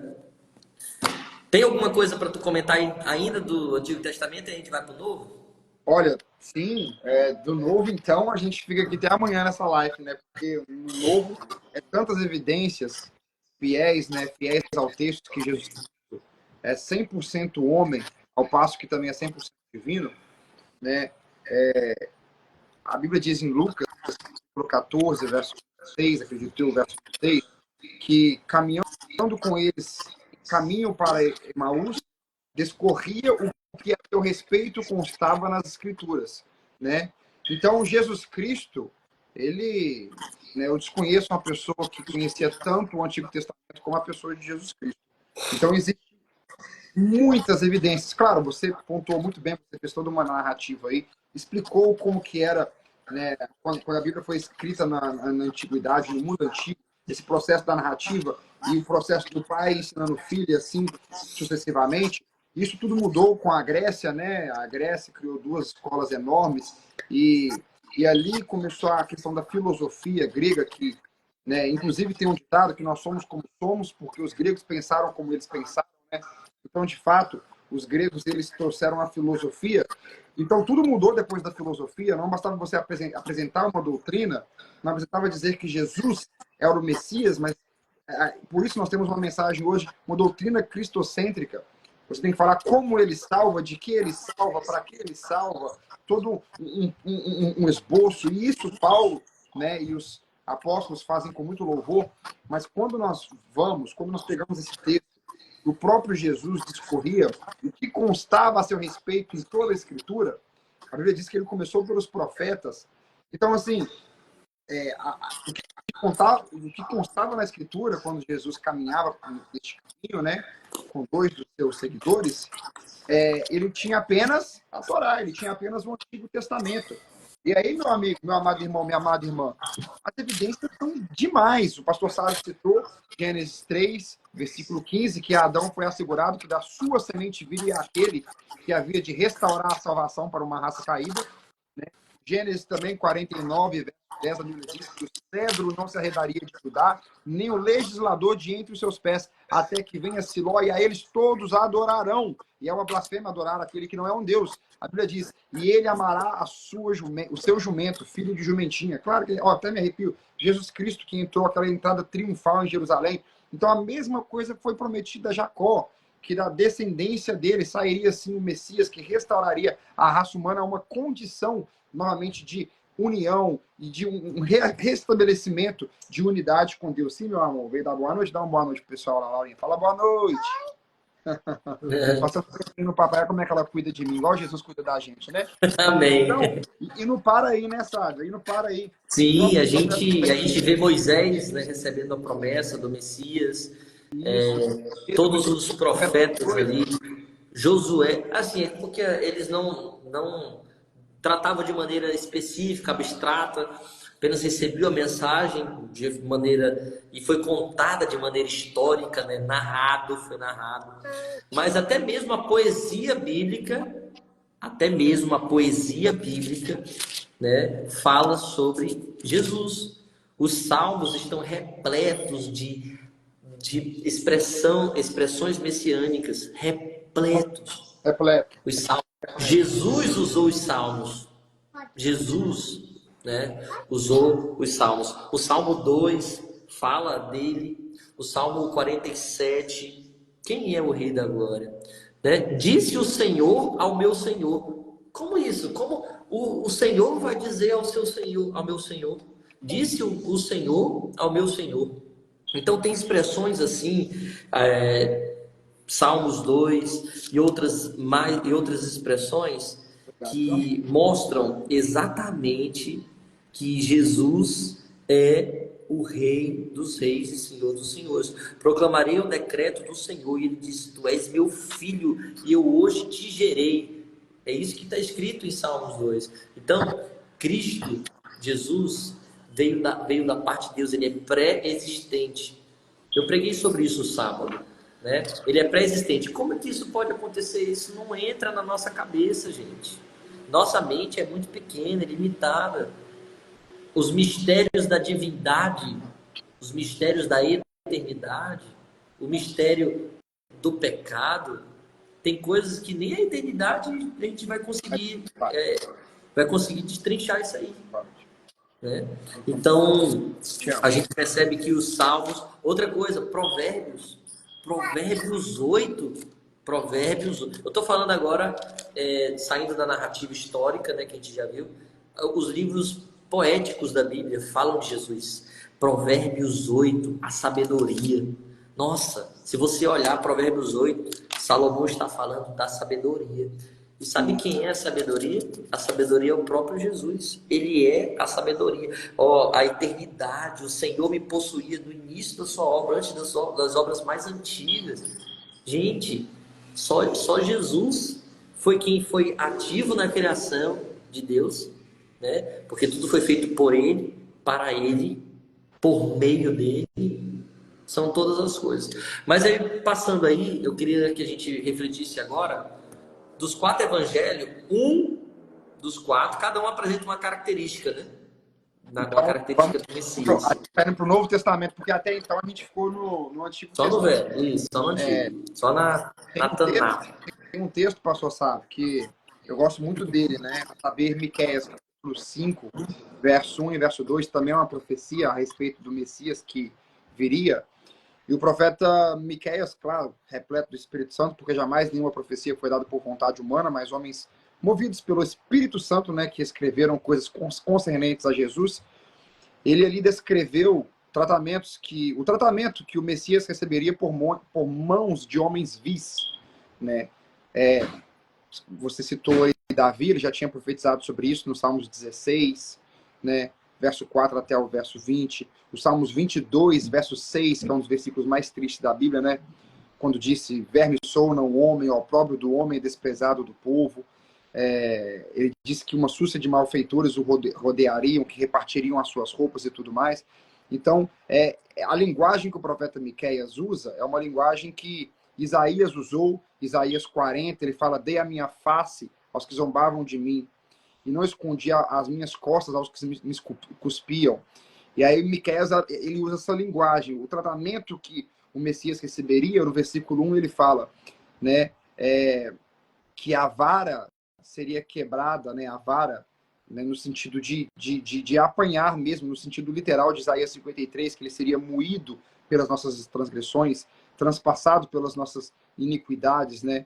Tem alguma coisa para tu comentar ainda do Antigo Testamento e a gente vai para o Novo? Olha, sim, do Novo, então, a gente fica aqui até amanhã nessa live, né? Porque no Novo é tantas evidências fiéis, né? Fiéis ao texto que Jesus é 100% homem, ao passo que também é 100% divino, né? A Bíblia diz em Lucas, capítulo 14, verso 6, acredito eu, verso 6, que caminhando com eles, caminho para Emaús, discorria o que a seu respeito constava nas Escrituras, né? Então, Jesus Cristo, ele, né, eu desconheço uma pessoa que conhecia tanto o Antigo Testamento como a pessoa de Jesus Cristo. Então, existem muitas evidências. Claro, você pontuou muito bem, você fez toda uma narrativa aí, explicou como que era, né, quando a Bíblia foi escrita na antiguidade, no mundo antigo, esse processo da narrativa e o processo do pai ensinando o filho e assim sucessivamente. Isso tudo mudou com a Grécia, né? A Grécia criou duas escolas enormes e ali começou a questão da filosofia grega, que, né, inclusive tem um ditado que nós somos como somos porque os gregos pensaram como eles pensaram, né? Então, de fato, os gregos eles trouxeram a filosofia. Então, tudo mudou depois da filosofia. Não bastava você apresentar uma doutrina, não bastava dizer que Jesus era o Messias, mas por isso nós temos uma mensagem hoje, uma doutrina cristocêntrica. Você tem que falar como ele salva, de que ele salva, para que ele salva, todo um esboço. E isso Paulo, né, e os apóstolos fazem com muito louvor. Mas quando nós pegamos esse texto, o próprio Jesus discorria, o que constava a seu respeito em toda a Escritura, a Bíblia diz que ele começou pelos profetas. Então, assim, o que constava na Escritura, quando Jesus caminhava neste caminho, né, com dois dos seus seguidores, ele tinha apenas a Torá, ele tinha apenas o Antigo Testamento. E aí, meu amigo, meu amado irmão, minha amada irmã, as evidências são demais. O pastor Sárez citou Gênesis 3, versículo 15, que Adão foi assegurado que da sua semente viria aquele que havia de restaurar a salvação para uma raça caída, né? Gênesis também 49, verso 10, a Bíblia diz que o cedro não se arredaria de Judá, nem o legislador de entre os seus pés, até que venha Siló, e a eles todos adorarão. E é uma blasfêmia adorar aquele que não é um Deus. A Bíblia diz, e ele amará o seu jumento, filho de jumentinha. Claro que, até me arrepio, Jesus Cristo que entrou, aquela entrada triunfal em Jerusalém. Então a mesma coisa foi prometida a Jacó, que da descendência dele sairia assim o Messias, que restauraria a raça humana a uma condição, novamente, de união e de um restabelecimento de unidade com Deus. Sim, meu amor, veio dar boa noite, dá uma boa noite pro pessoal lá, Laurinha. Fala boa noite. Nossa, no papai, como é que ela cuida de mim, igual Jesus cuida da gente, né? Amém. Então, e não para aí, né, Sávio? E não para aí. Sim, a gente vê Moisés, né, recebendo a promessa do Messias, todos os profetas ali, Josué, assim, é porque eles não tratavam de maneira específica, abstrata, apenas recebiam a mensagem de maneira, e foi contada de maneira histórica, né, foi narrado, mas até mesmo a poesia bíblica, né, fala sobre Jesus. Os salmos estão repletos de expressões messiânicas, repletos. Os salmos. Jesus usou os salmos. Jesus, né, usou os salmos. O Salmo 2 fala dele. O Salmo 47, quem é o Rei da Glória? Né? Disse o Senhor ao meu Senhor. Como isso? Como o Senhor vai dizer ao seu Senhor, ao meu Senhor? Disse o Senhor ao meu Senhor. Então tem expressões assim, Salmos 2 e outras expressões que mostram exatamente que Jesus é o Rei dos Reis e Senhor dos Senhores. Proclamarei o decreto do Senhor, e ele disse: Tu és meu filho e eu hoje te gerei. É isso que está escrito em Salmos 2. Então, Cristo, Jesus, veio da parte de Deus, ele é pré-existente. Eu preguei sobre isso no sábado, né? Ele é pré-existente. Como é que isso pode acontecer? Isso não entra na nossa cabeça, gente. Nossa mente é muito pequena, é limitada. Os mistérios da divindade, os mistérios da eternidade, o mistério do pecado, tem coisas que nem a eternidade a gente vai conseguir destrinchar isso aí, né? Então, a gente percebe que os salmos... Outra coisa, Provérbios 8. Eu estou falando agora, saindo da narrativa histórica, né, que a gente já viu. Os livros poéticos da Bíblia falam de Jesus. Provérbios 8, a sabedoria. Nossa, se você olhar Provérbios 8, Salomão está falando da sabedoria. E sabe quem é a sabedoria? A sabedoria é o próprio Jesus. Ele é a sabedoria. A eternidade, o Senhor me possuía no início da sua obra, antes das obras mais antigas. Gente, só Jesus foi quem foi ativo na criação de Deus, né? Porque tudo foi feito por Ele, para Ele, por meio dele. São todas as coisas. Mas aí, passando aí, eu queria que a gente refletisse agora. Dos 4 evangelhos, um dos 4, cada um apresenta uma característica, né? Uma característica do Messias. Está indo para o Novo Testamento, porque até então a gente ficou no Antigo Testamento. Só no Velho, isso, só no Antigo. Só na Tanakh. Tem um texto, pastor Sávio, que eu gosto muito dele, né? Saber Miqueias, capítulo 5, verso 1 e verso 2, também é uma profecia a respeito do Messias que viria. E o profeta Miqueias, claro, repleto do Espírito Santo, porque jamais nenhuma profecia foi dada por vontade humana, mas homens movidos pelo Espírito Santo, né, que escreveram coisas concernentes a Jesus. Ele ali descreveu o tratamento que o Messias receberia por mãos de homens vis, né? Você citou aí Davi, ele já tinha profetizado sobre isso no Salmos 16, né? Verso 4 até o verso 20, o Salmos 22, verso 6, que é um dos versículos mais tristes da Bíblia, né? Quando disse: verme souna o homem, o opróbrio do homem é desprezado do povo. Ele disse que uma súcia de malfeitores o rodeariam, que repartiriam as suas roupas e tudo mais. Então, a linguagem que o profeta Miqueias usa é uma linguagem que Isaías usou. Isaías 40, ele fala: dei a minha face aos que zombavam de mim, e não escondia as minhas costas aos que me cuspiam. E aí Miqueias, ele usa essa linguagem. O tratamento que o Messias receberia, no versículo 1 ele fala, né, que a vara seria quebrada, né, a vara, né, no sentido de apanhar mesmo, no sentido literal de Isaías 53, que ele seria moído pelas nossas transgressões, transpassado pelas nossas iniquidades, né,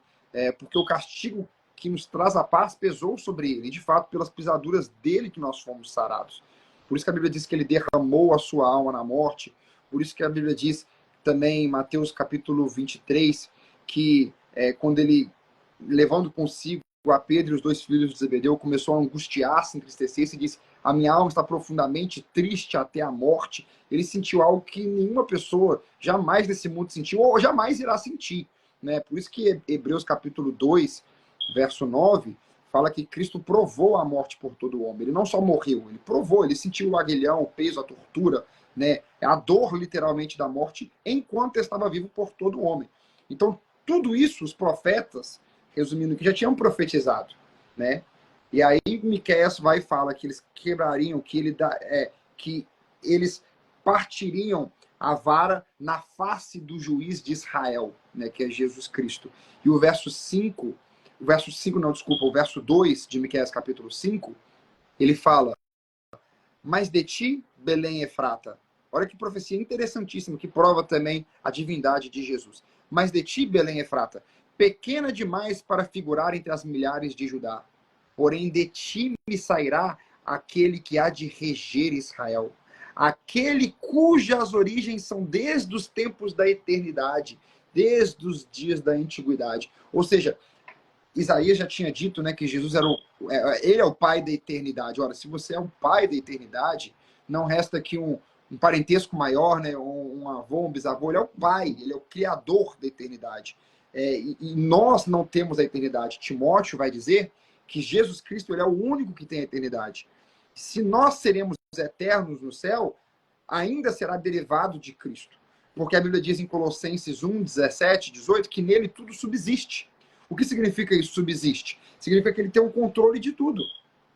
porque o castigo que nos traz a paz pesou sobre ele. E, de fato, pelas pisaduras dele que nós fomos sarados. Por isso que a Bíblia diz que ele derramou a sua alma na morte. Por isso que a Bíblia diz também em Mateus capítulo 23, que quando ele, levando consigo a Pedro e os 2 filhos de Zebedeu, começou a angustiar-se, entristecer-se e disse: a minha alma está profundamente triste até a morte. Ele sentiu algo que nenhuma pessoa jamais desse mundo sentiu ou jamais irá sentir, né? Por isso que Hebreus capítulo 2, verso 9, fala que Cristo provou a morte por todo o homem. Ele não só morreu, ele provou, ele sentiu o aguilhão, o peso, a tortura, né? A dor, literalmente, da morte, enquanto estava vivo por todo o homem. Então, tudo isso, os profetas, resumindo, que já tinham profetizado, né? E aí Miqueias vai e fala que eles quebrariam, que eles partiriam a vara na face do juiz de Israel, né? Que é Jesus Cristo. E o verso 2 de Miqueias capítulo 5, ele fala: mas de ti, Belém Efrata. Olha que profecia interessantíssima, que prova também a divindade de Jesus. Mas de ti, Belém Efrata, pequena demais para figurar entre as milhares de Judá. Porém, de ti me sairá aquele que há de reger Israel. Aquele cujas origens são desde os tempos da eternidade, desde os dias da antiguidade. Ou seja, Isaías já tinha dito, né, que Jesus ele é o pai da eternidade. Ora, se você é o pai da eternidade, não resta aqui um parentesco maior, né, um avô, um bisavô. Ele é o pai, ele é o criador da eternidade. E nós não temos a eternidade. Timóteo vai dizer que Jesus Cristo, ele é o único que tem a eternidade. Se nós seremos eternos no céu, ainda será derivado de Cristo. Porque a Bíblia diz em Colossenses 1, 17, 18, que nele tudo subsiste. O que significa isso, subsiste? Significa que ele tem o controle de tudo,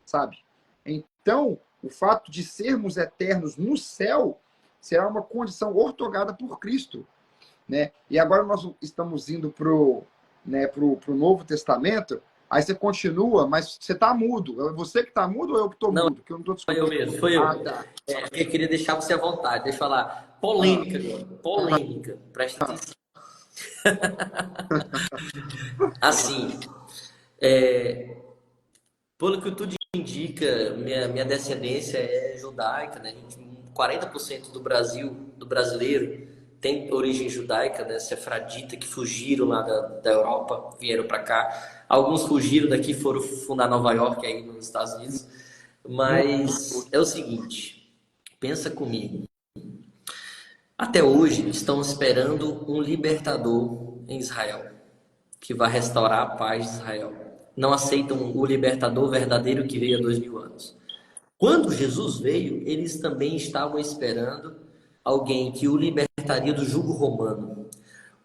sabe? Então, o fato de sermos eternos no céu será uma condição ortogada por Cristo, né? E agora nós estamos indo pro Novo Testamento. Aí você continua, mas você tá mudo. É você que tá mudo ou eu que tô mudo? Que eu não tô Foi eu mesmo, foi eu. Tá. Eu queria deixar você à vontade. Deixa eu falar. Polêmica agora. Polêmica. Presta atenção. Assim, pelo que tudo indica, minha descendência é judaica, né? 40% do Brasil, do brasileiro, tem origem judaica, né? Sefradita, que fugiram lá da Europa, vieram para cá. Alguns fugiram daqui, foram fundar Nova York aí nos Estados Unidos. Mas é o seguinte, pensa comigo. Até hoje estão esperando um libertador em Israel, que vai restaurar a paz de Israel. Não aceitam o libertador verdadeiro que veio há 2000 anos. Quando Jesus veio, eles também estavam esperando alguém que o libertaria do jugo romano.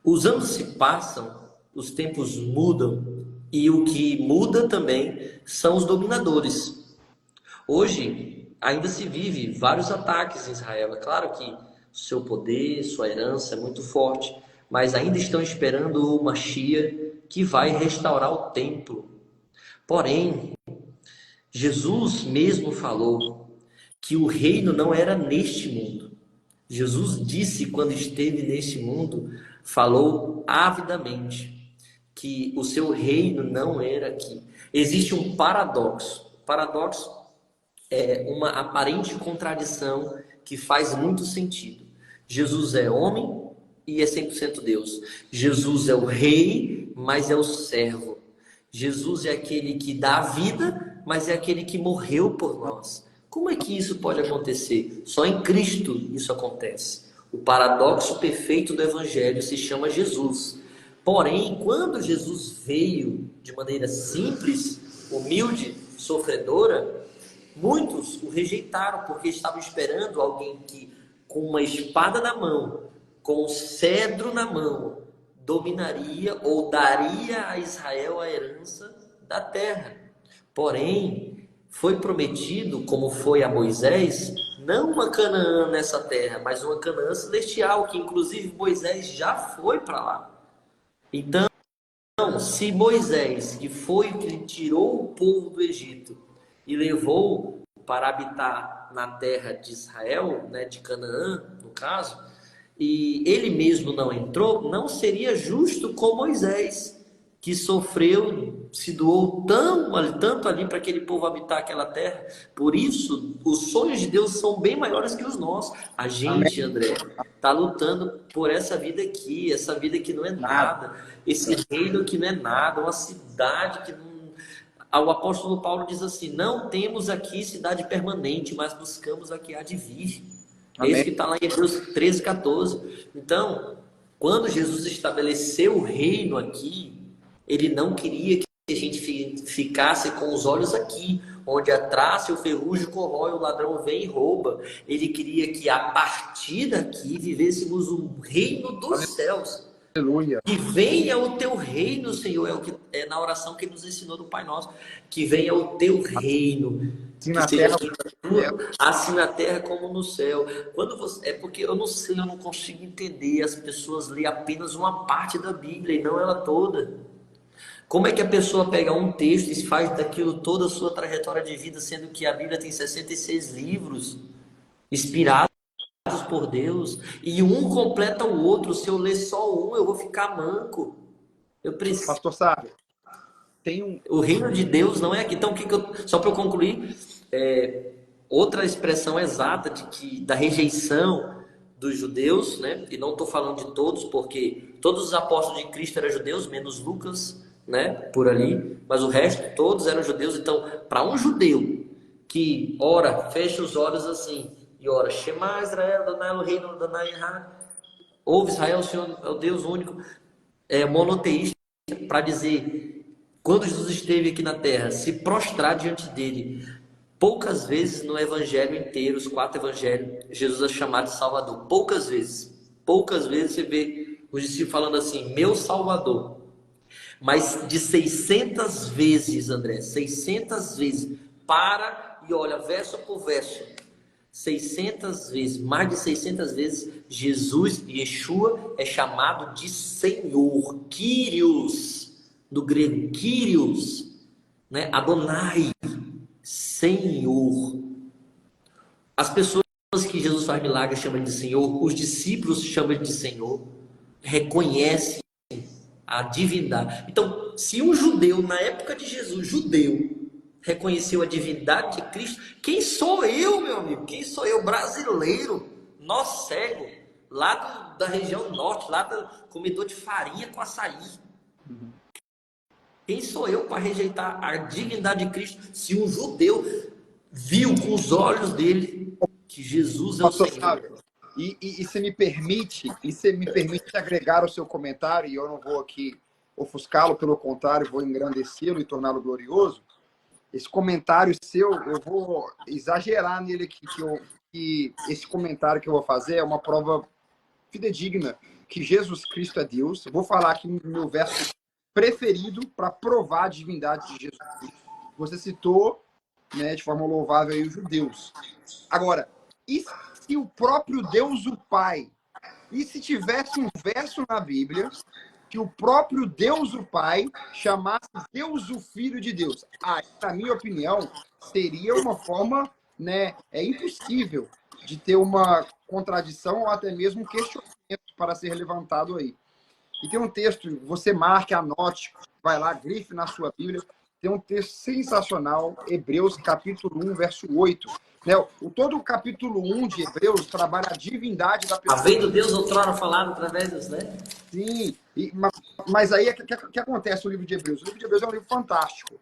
Os anos se passam, os tempos mudam, e o que muda também são os dominadores. Hoje, ainda se vive vários ataques em Israel. É claro que seu poder, sua herança é muito forte, mas ainda estão esperando o Mashiach que vai restaurar o templo. Porém, Jesus mesmo falou que o reino não era neste mundo. Jesus disse, quando esteve neste mundo, falou avidamente que o seu reino não era aqui. Existe um paradoxo. O paradoxo é uma aparente contradição que faz muito sentido. Jesus é homem e é 100% Deus. Jesus é o rei, mas é o servo. Jesus é aquele que dá a vida, mas é aquele que morreu por nós. Como é que isso pode acontecer? Só em Cristo isso acontece. O paradoxo perfeito do Evangelho se chama Jesus. Porém, quando Jesus veio de maneira simples, humilde, sofredora, muitos o rejeitaram porque estavam esperando alguém que, com uma espada na mão, com um cedro na mão, dominaria ou daria a Israel a herança da terra. Porém, foi prometido, como foi a Moisés, não uma Canaã nessa terra, mas uma Canaã celestial, que inclusive Moisés já foi para lá. Então, se Moisés, que foi o que tirou o povo do Egito e levou para habitar na terra de Israel, né, de Canaã, no caso, e ele mesmo não entrou, não seria justo com Moisés, que sofreu, se doou tanto ali para aquele povo habitar aquela terra. Por isso, os sonhos de Deus são bem maiores que os nossos. A Amém. gente, André, está lutando por essa vida aqui, essa vida que não é nada, esse reino que não é nada, uma cidade que não... O apóstolo Paulo diz assim: não temos aqui cidade permanente, mas buscamos a que há de vir. É isso que está lá em Hebreus 13, 14. Então, quando Jesus estabeleceu o reino aqui, ele não queria que a gente ficasse com os olhos aqui, onde a traça e o ferrugem corrói, o ladrão vem e rouba. Ele queria que a partir daqui vivêssemos o reino dos céus. Aleluia. Que venha o teu reino, Senhor, é o que é na oração que ele nos ensinou no Pai Nosso. Que venha o teu reino, Assim que na seja terra, assim na terra como no céu. É porque eu não sei, eu não consigo entender. As pessoas lêem apenas uma parte da Bíblia e não ela toda. Como é que a pessoa pega um texto e faz daquilo toda a sua trajetória de vida, sendo que a Bíblia tem 66 livros inspirados por Deus, e um completa o outro? Se eu ler só um, eu vou ficar manco. Eu preciso. Pastor Sábio, tem um... O reino de Deus não é aqui. Então, só para eu concluir, outra expressão exata da rejeição dos judeus, né? E não estou falando de todos, porque todos os apóstolos de Cristo eram judeus, menos Lucas, né? Por ali, mas o resto todos eram judeus. Então, para um judeu que ora, fecha os olhos assim e ora, Shema Israel, Adonai Eloheinu, Adonai Echad, ouve Israel, o Senhor é o Deus único, monoteísta, para dizer, quando Jesus esteve aqui na terra, se prostrar diante dele. Poucas vezes no evangelho inteiro, os 4 evangelhos, Jesus é chamado de Salvador. Poucas vezes você vê os discípulos falando assim, meu Salvador. Mas de 600 vezes, André, 600 vezes, para e olha, verso por verso, 600 vezes, mais de 600 vezes, Jesus, Yeshua, é chamado de Senhor, Kyrios, do grego, Kyrios, né? Adonai, Senhor. As pessoas que Jesus faz milagre chamam de Senhor, os discípulos chamam de Senhor, reconhecem a divindade. Então, se um judeu, na época de Jesus, reconheceu a divindade de Cristo, quem sou eu, meu amigo? Quem sou eu, brasileiro, nó cego, lá da região norte, lá do comedor de farinha com açaí? Quem sou eu para rejeitar a divindade de Cristo, se um judeu viu com os olhos dele que Jesus é o Pastor Senhor? Sábio, e você me permite agregar o seu comentário, e eu não vou aqui ofuscá-lo, pelo contrário, vou engrandecê-lo e torná-lo glorioso. Esse comentário seu, eu vou exagerar nele aqui, que esse comentário que eu vou fazer é uma prova fidedigna que Jesus Cristo é Deus. Eu vou falar aqui no meu verso preferido para provar a divindade de Jesus Cristo. Você citou, né, de forma louvável aí, os judeus. Agora, e se o próprio Deus, o Pai, e se tivesse um verso na Bíblia que o próprio Deus, o Pai, chamasse Deus, o Filho de Deus? Aí, na minha opinião, seria uma forma, né, impossível de ter uma contradição ou até mesmo um questionamento para ser levantado aí. E tem um texto, você marque, anote, vai lá, grife na sua Bíblia, tem um texto sensacional, Hebreus capítulo 1, verso 8. Né? Todo o capítulo 1 de Hebreus trabalha a divindade da pessoa. Havendo Deus outrora falado através dos, né? Sim, mas aí o que acontece no livro de Hebreus? O livro de Hebreus é um livro fantástico.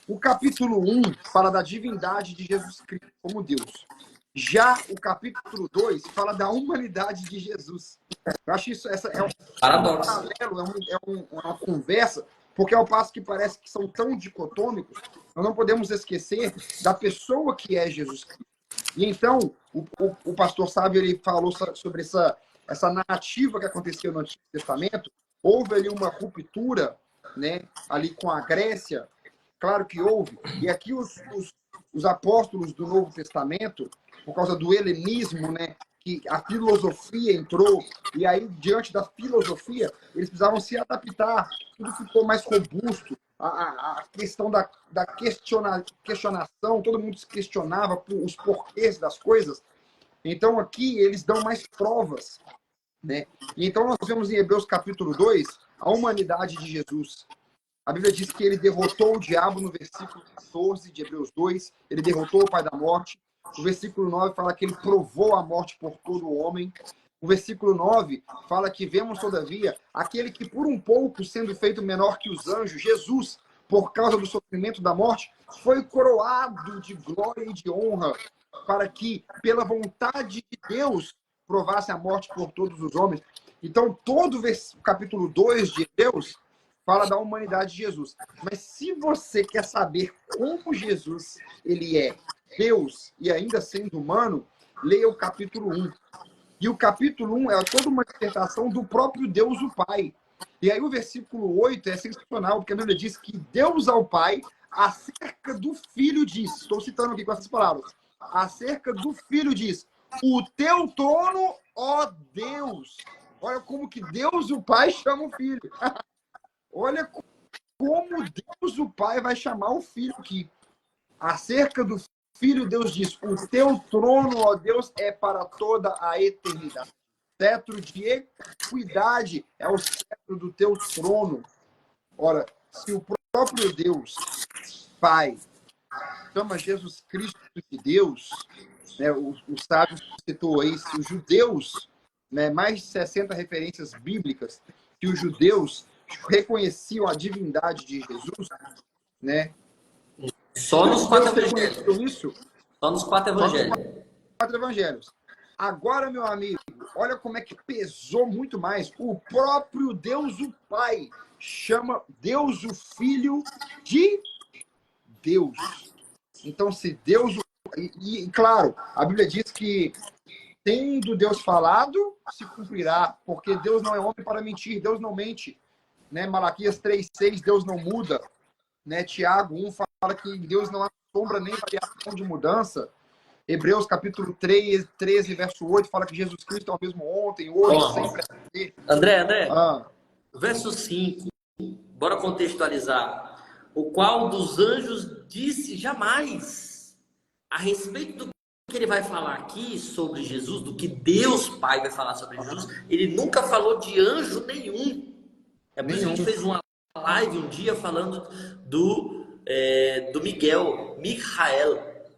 O capítulo 1 fala da divindade de Jesus Cristo como Deus. Já o capítulo 2 fala da humanidade de Jesus. Eu acho isso é um paralelo, é uma conversa, porque ao passo que parece que são tão dicotômicos, nós não podemos esquecer da pessoa que é Jesus Cristo. E então, o pastor Sábio, ele falou sobre essa narrativa que aconteceu no Antigo Testamento. Houve ali uma ruptura, né, ali com a Grécia, claro que houve. E aqui os apóstolos do Novo Testamento, por causa do helenismo, né, que a filosofia entrou, e aí, diante da filosofia, eles precisavam se adaptar, tudo ficou mais robusto, a questão da questionação, todo mundo se questionava os porquês das coisas. Então, aqui, eles dão mais provas, né? E então, nós vemos em Hebreus capítulo 2, a humanidade de Jesus. A Bíblia diz que ele derrotou o diabo no versículo 14 de Hebreus 2. Ele derrotou o pai da morte. O versículo 9 fala que ele provou a morte por todo o homem. O versículo 9 fala que vemos, todavia, aquele que por um pouco, sendo feito menor que os anjos, Jesus, por causa do sofrimento da morte, foi coroado de glória e de honra, para que, pela vontade de Deus, provasse a morte por todos os homens. Então, todo o capítulo 2 de Hebreus fala da humanidade de Jesus. Mas se você quer saber como Jesus ele é Deus e ainda sendo humano, leia o capítulo 1. E o capítulo 1 é toda uma dissertação do próprio Deus, o Pai. E aí o versículo 8 é sensacional, porque a Bíblia diz que Deus ao Pai, acerca do Filho diz, estou citando aqui com essas palavras, acerca do Filho diz, o teu trono, ó Deus. Olha como que Deus, o Pai, chama o Filho. Olha como Deus, o Pai, vai chamar o Filho aqui. Acerca do Filho, Deus diz, o teu trono, ó Deus, é para toda a eternidade. Cetro de equidade é o cetro do teu trono. Ora, se o próprio Deus, Pai, chama Jesus Cristo de Deus, né, o sábio citou aí, os judeus, né, mais de 60 referências bíblicas, que os judeus reconheciam a divindade de Jesus, né? Só nos 4 evangelhos. Isso, Só nos 4 evangelhos. 4 evangelhos. Agora, meu amigo, olha como é que pesou muito mais. O próprio Deus, o Pai, chama Deus, o Filho, de Deus. Então, se Deus... E claro, a Bíblia diz que tendo Deus falado, se cumprirá, porque Deus não é homem para mentir, Deus não mente. Né? Malaquias 3,6, Deus não muda. Né? Tiago 1 fala que em Deus não há sombra nem variação de mudança. Hebreus capítulo 3, 13, verso 8, fala que Jesus Cristo é o mesmo ontem, hoje, sempre. André, verso 5, bora contextualizar. O qual dos anjos disse jamais, a respeito do que ele vai falar aqui sobre Jesus, do que Deus Pai vai falar sobre Jesus, ele nunca falou de anjo nenhum. É por isso que a gente fez uma live um dia falando do Miguel,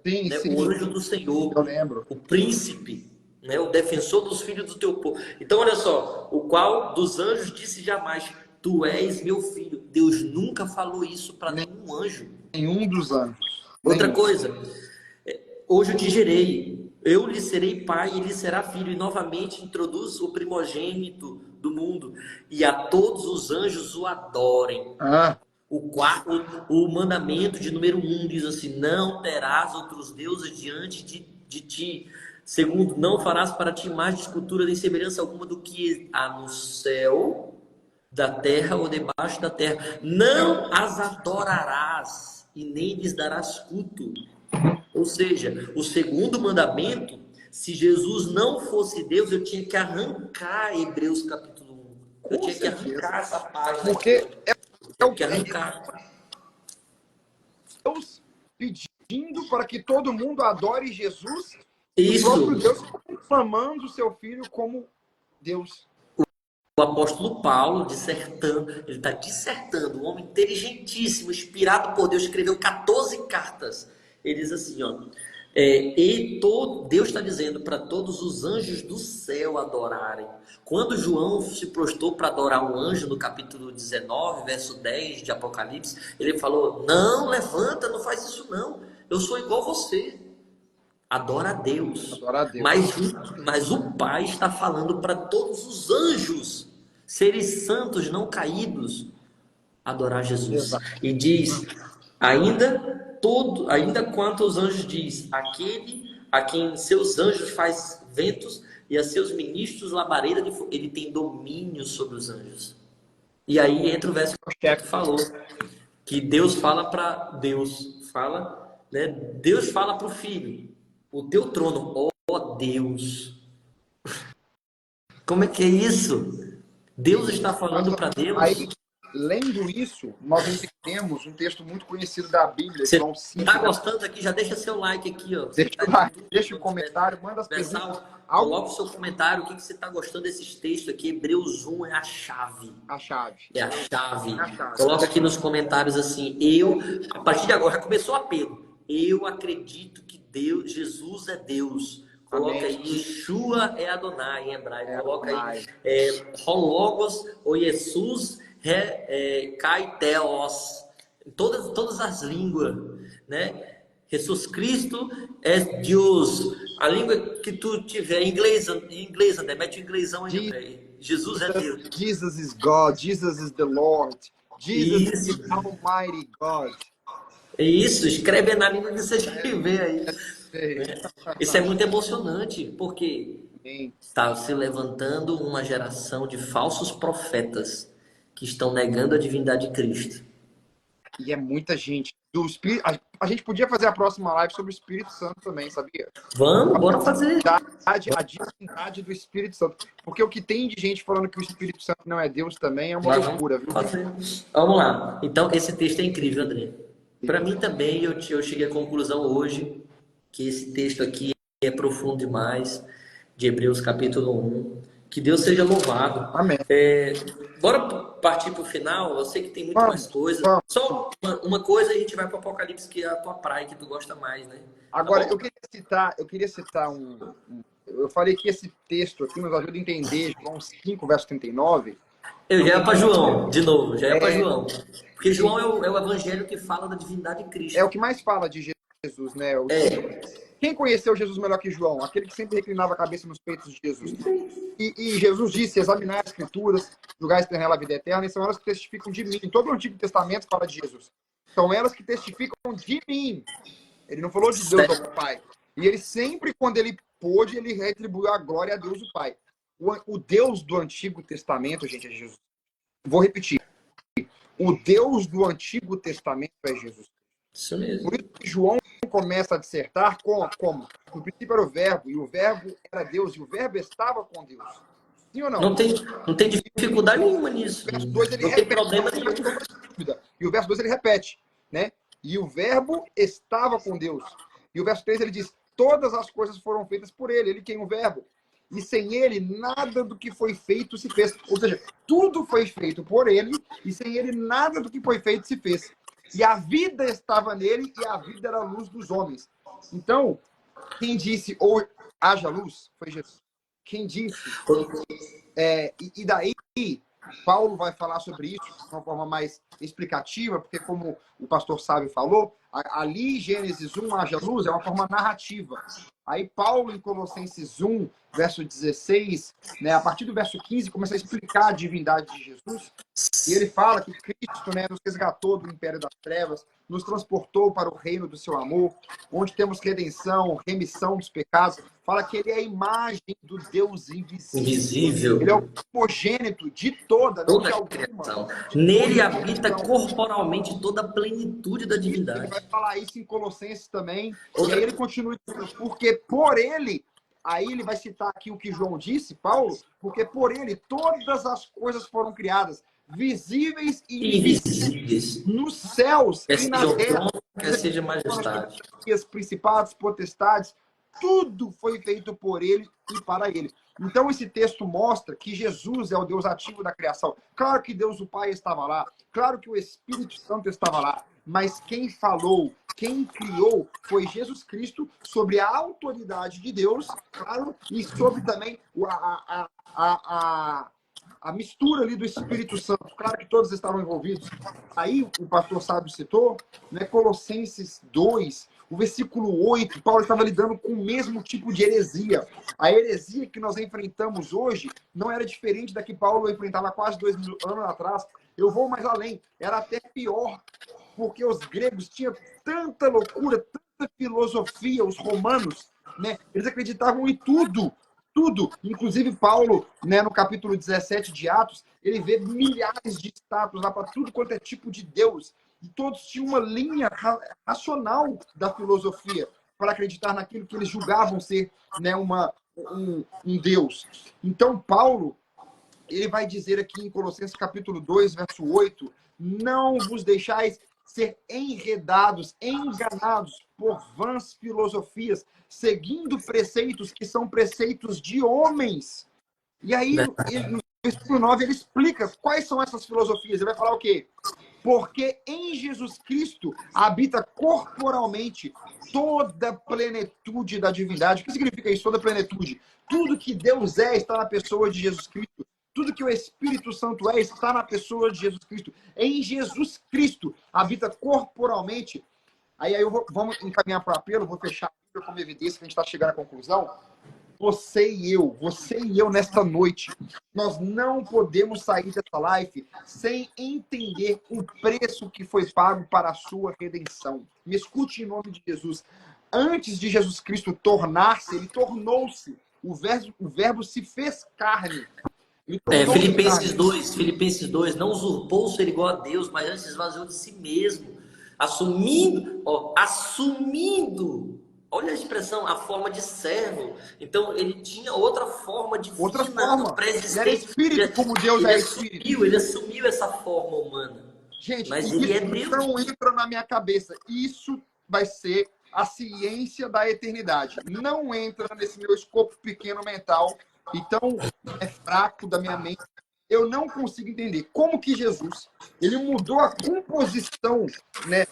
Sim, né? sim. O anjo do Senhor, eu lembro. o príncipe, né? O defensor dos filhos do teu povo. Então, olha só, o qual dos anjos disse jamais, tu és meu filho. Deus nunca falou isso para nenhum anjo. Nenhum dos anjos. Outra coisa, hoje eu te gerei, eu lhe serei pai e ele será filho. E novamente introduz o primogênito do mundo. E a todos os anjos o adorem. O mandamento de número 1 diz assim, não terás outros deuses diante de ti. Segundo, não farás para ti mais de escultura nem semelhança alguma do que há no céu, da terra ou debaixo da terra. Não as adorarás e nem lhes darás culto. Ou seja, o segundo mandamento, se Jesus não fosse Deus, eu tinha que arrancar Hebreus capítulo 1. Eu tinha que arrancar essa página. Porque que arrancar. Deus pedindo para que todo mundo adore Jesus. Isso. O próprio Deus proclamando o seu filho como Deus. O apóstolo Paulo dissertando, ele está dissertando, um homem inteligentíssimo, inspirado por Deus, escreveu 14 cartas. Ele diz assim, ó, Deus está dizendo para todos os anjos do céu adorarem. Quando João se prostrou para adorar um anjo, no capítulo 19, verso 10 de Apocalipse, ele falou, não, levanta, não faz isso não, eu sou igual a você. Adora a Deus. Adora a Deus. Mas o Pai está falando para todos os anjos, seres santos não caídos, adorar Jesus. Exato. E diz, ainda quanto aos anjos diz, aquele a quem seus anjos faz ventos e a seus ministros labareda de fogo, ele tem domínio sobre os anjos. E aí entra o verso que falou, que Deus fala para Deus, né? Deus fala para o Filho, o teu trono, ó Deus. Como é que é isso? Deus está falando para Deus. lendo isso, nós entendemos um texto muito conhecido da Bíblia, Você João 5. tá gostando aqui? Já deixa seu like aqui, ó. Deixa Tá o like, YouTube, deixa o comentário, manda as perguntas. Coloca o seu comentário, o que você tá gostando desses textos aqui. Hebreus 1 é a chave. A chave. É a chave. É a chave. Coloca aqui nos comentários assim, a partir de agora, já começou o apelo. Eu acredito que Deus, Jesus é Deus. Coloca Amém. aí, Yeshua é Adonai em hebraico. Coloca Adonai. aí, Hologos ou Jesus Kai Theos. Todas as línguas, né? Jesus Cristo é Deus. A língua que tu tiver, em inglês, André, mete o inglêsão aí, André. Jesus é Deus. Jesus is God. Jesus is the Lord. Jesus is Almighty God. Isso, escreve na língua que você tiver aí. Isso é muito emocionante, porque está se levantando uma geração de falsos profetas que estão negando a divindade de Cristo. E é muita gente. A gente podia fazer a próxima live sobre o Espírito Santo também, sabia? Vamos, bora fazer. A divindade do Espírito Santo. Porque o que tem de gente falando que o Espírito Santo não é Deus também é uma loucura, viu? Vamos lá. Então, esse texto é incrível, André. Para mim também, eu cheguei à conclusão hoje que esse texto aqui é profundo demais, de Hebreus capítulo 1. Que Deus seja louvado. Amém. Bora partir para o final. Eu sei que tem muito mais coisas. Só uma coisa e a gente vai para o Apocalipse, que é a tua praia, que tu gosta mais, né? Agora, eu queria citar eu falei que esse texto aqui nos ajuda a entender João 5, verso 39. Eu já ia para João, de novo, já ia para João. Porque João é o evangelho que fala da divindade de Cristo. É o que mais fala de Jesus, né? Quem conheceu Jesus melhor que João? Aquele que sempre reclinava a cabeça nos peitos de Jesus. E Jesus disse, examinar as escrituras, julgar se tem nela a vida eterna, e são elas que testificam de mim. Todo o Antigo Testamento fala de Jesus. São elas que testificam de mim. Ele não falou de Deus ao Pai. E ele sempre, quando ele pôde, ele retribuiu a glória a Deus o Pai. O Deus do Antigo Testamento, gente, é Jesus. Vou repetir. O Deus do Antigo Testamento é Jesus. Isso mesmo. Por isso que João começa a dissertar como? No princípio era o verbo, e o verbo era Deus, e o verbo estava com Deus. Sim ou não? Não tem dificuldade nenhuma nisso. O verso 2 ele não repete, tem problema nenhum. E o verso 2 ele repete, né? E o verbo estava com Deus. E o verso 3 ele diz, todas as coisas foram feitas por ele quem é o verbo. E sem ele, nada do que foi feito se fez. Ou seja, tudo foi feito por ele, e sem ele, nada do que foi feito se fez. E a vida estava nele, e a vida era a luz dos homens. Então, quem disse, ou haja luz, foi Jesus. Quem disse. E daí, Paulo vai falar sobre isso de uma forma mais explicativa, porque como o pastor Sábio falou, ali Gênesis 1, haja luz, é uma forma narrativa. Aí Paulo, em Colossenses 1, verso 16, né, a partir do verso 15, começa a explicar a divindade de Jesus. E ele fala que Cristo, né, nos resgatou do império das trevas, nos transportou para o reino do seu amor, onde temos redenção, remissão dos pecados. Fala que ele é a imagem do Deus invisível. Ele é o primogênito de toda a criação. Nele habita corporalmente toda a plenitude da divindade. Ele vai falar isso em Colossenses também. E aí ele continua dizendo, porque por ele, aí ele vai citar aqui o que João disse, Paulo, porque por ele todas as coisas foram criadas, visíveis e invisíveis, nos céus e na terra. Quer seja majestade. Os principados, potestades, tudo foi feito por ele e para ele. Então esse texto mostra que Jesus é o Deus ativo da criação. Claro que Deus o Pai estava lá, claro que o Espírito Santo estava lá, mas quem falou, quem criou foi Jesus Cristo, sobre a autoridade de Deus, claro, e sobre também a mistura ali do Espírito Santo. Claro que todos estavam envolvidos. Aí o pastor Sábio citou, né, Colossenses 2, o versículo 8, Paulo estava lidando com o mesmo tipo de heresia. A heresia que nós enfrentamos hoje não era diferente da que Paulo enfrentava quase 2000 anos atrás. Eu vou mais além, era até pior, porque os gregos tinham tanta loucura, tanta filosofia, os romanos, né? Eles acreditavam em tudo. Tudo, inclusive Paulo, né, no capítulo 17 de Atos, ele vê milhares de estátuas lá para tudo quanto é tipo de Deus. E todos tinham uma linha racional da filosofia para acreditar naquilo que eles julgavam ser, né, um Deus. Então, Paulo, ele vai dizer aqui em Colossenses capítulo 2, verso 8, não vos deixais ser enredados, enganados por vãs filosofias, seguindo preceitos que são preceitos de homens. E aí, no versículo 9, ele explica quais são essas filosofias. Ele vai falar o quê? Porque em Jesus Cristo habita corporalmente toda a plenitude da divindade. O que significa isso? Toda a plenitude. Tudo que Deus é está na pessoa de Jesus Cristo. Tudo que o Espírito Santo é está na pessoa de Jesus Cristo. Em Jesus Cristo habita corporalmente. Aí vamos encaminhar para o apelo, vou fechar como evidência que a gente está chegando à conclusão. Você e eu nesta noite, nós não podemos sair dessa live sem entender o preço que foi pago para a sua redenção. Me escute em nome de Jesus. Antes de Jesus Cristo tornar-se, ele tornou-se. O verbo se fez carne. Filipenses 2, não usurpou ser igual a Deus, mas antes esvaziou de si mesmo, assumindo, olha a expressão, a forma de servo. Então, ele tinha outra forma de outra forma. Ele era espírito, como Deus é espírito. Ele assumiu essa forma humana. Gente, mas ele é Deus. Não entra na minha cabeça. Isso vai ser a ciência da eternidade. Não entra nesse meu escopo pequeno mental. Então, é fraco da minha mente. Eu não consigo entender como que Jesus, ele mudou a composição, né,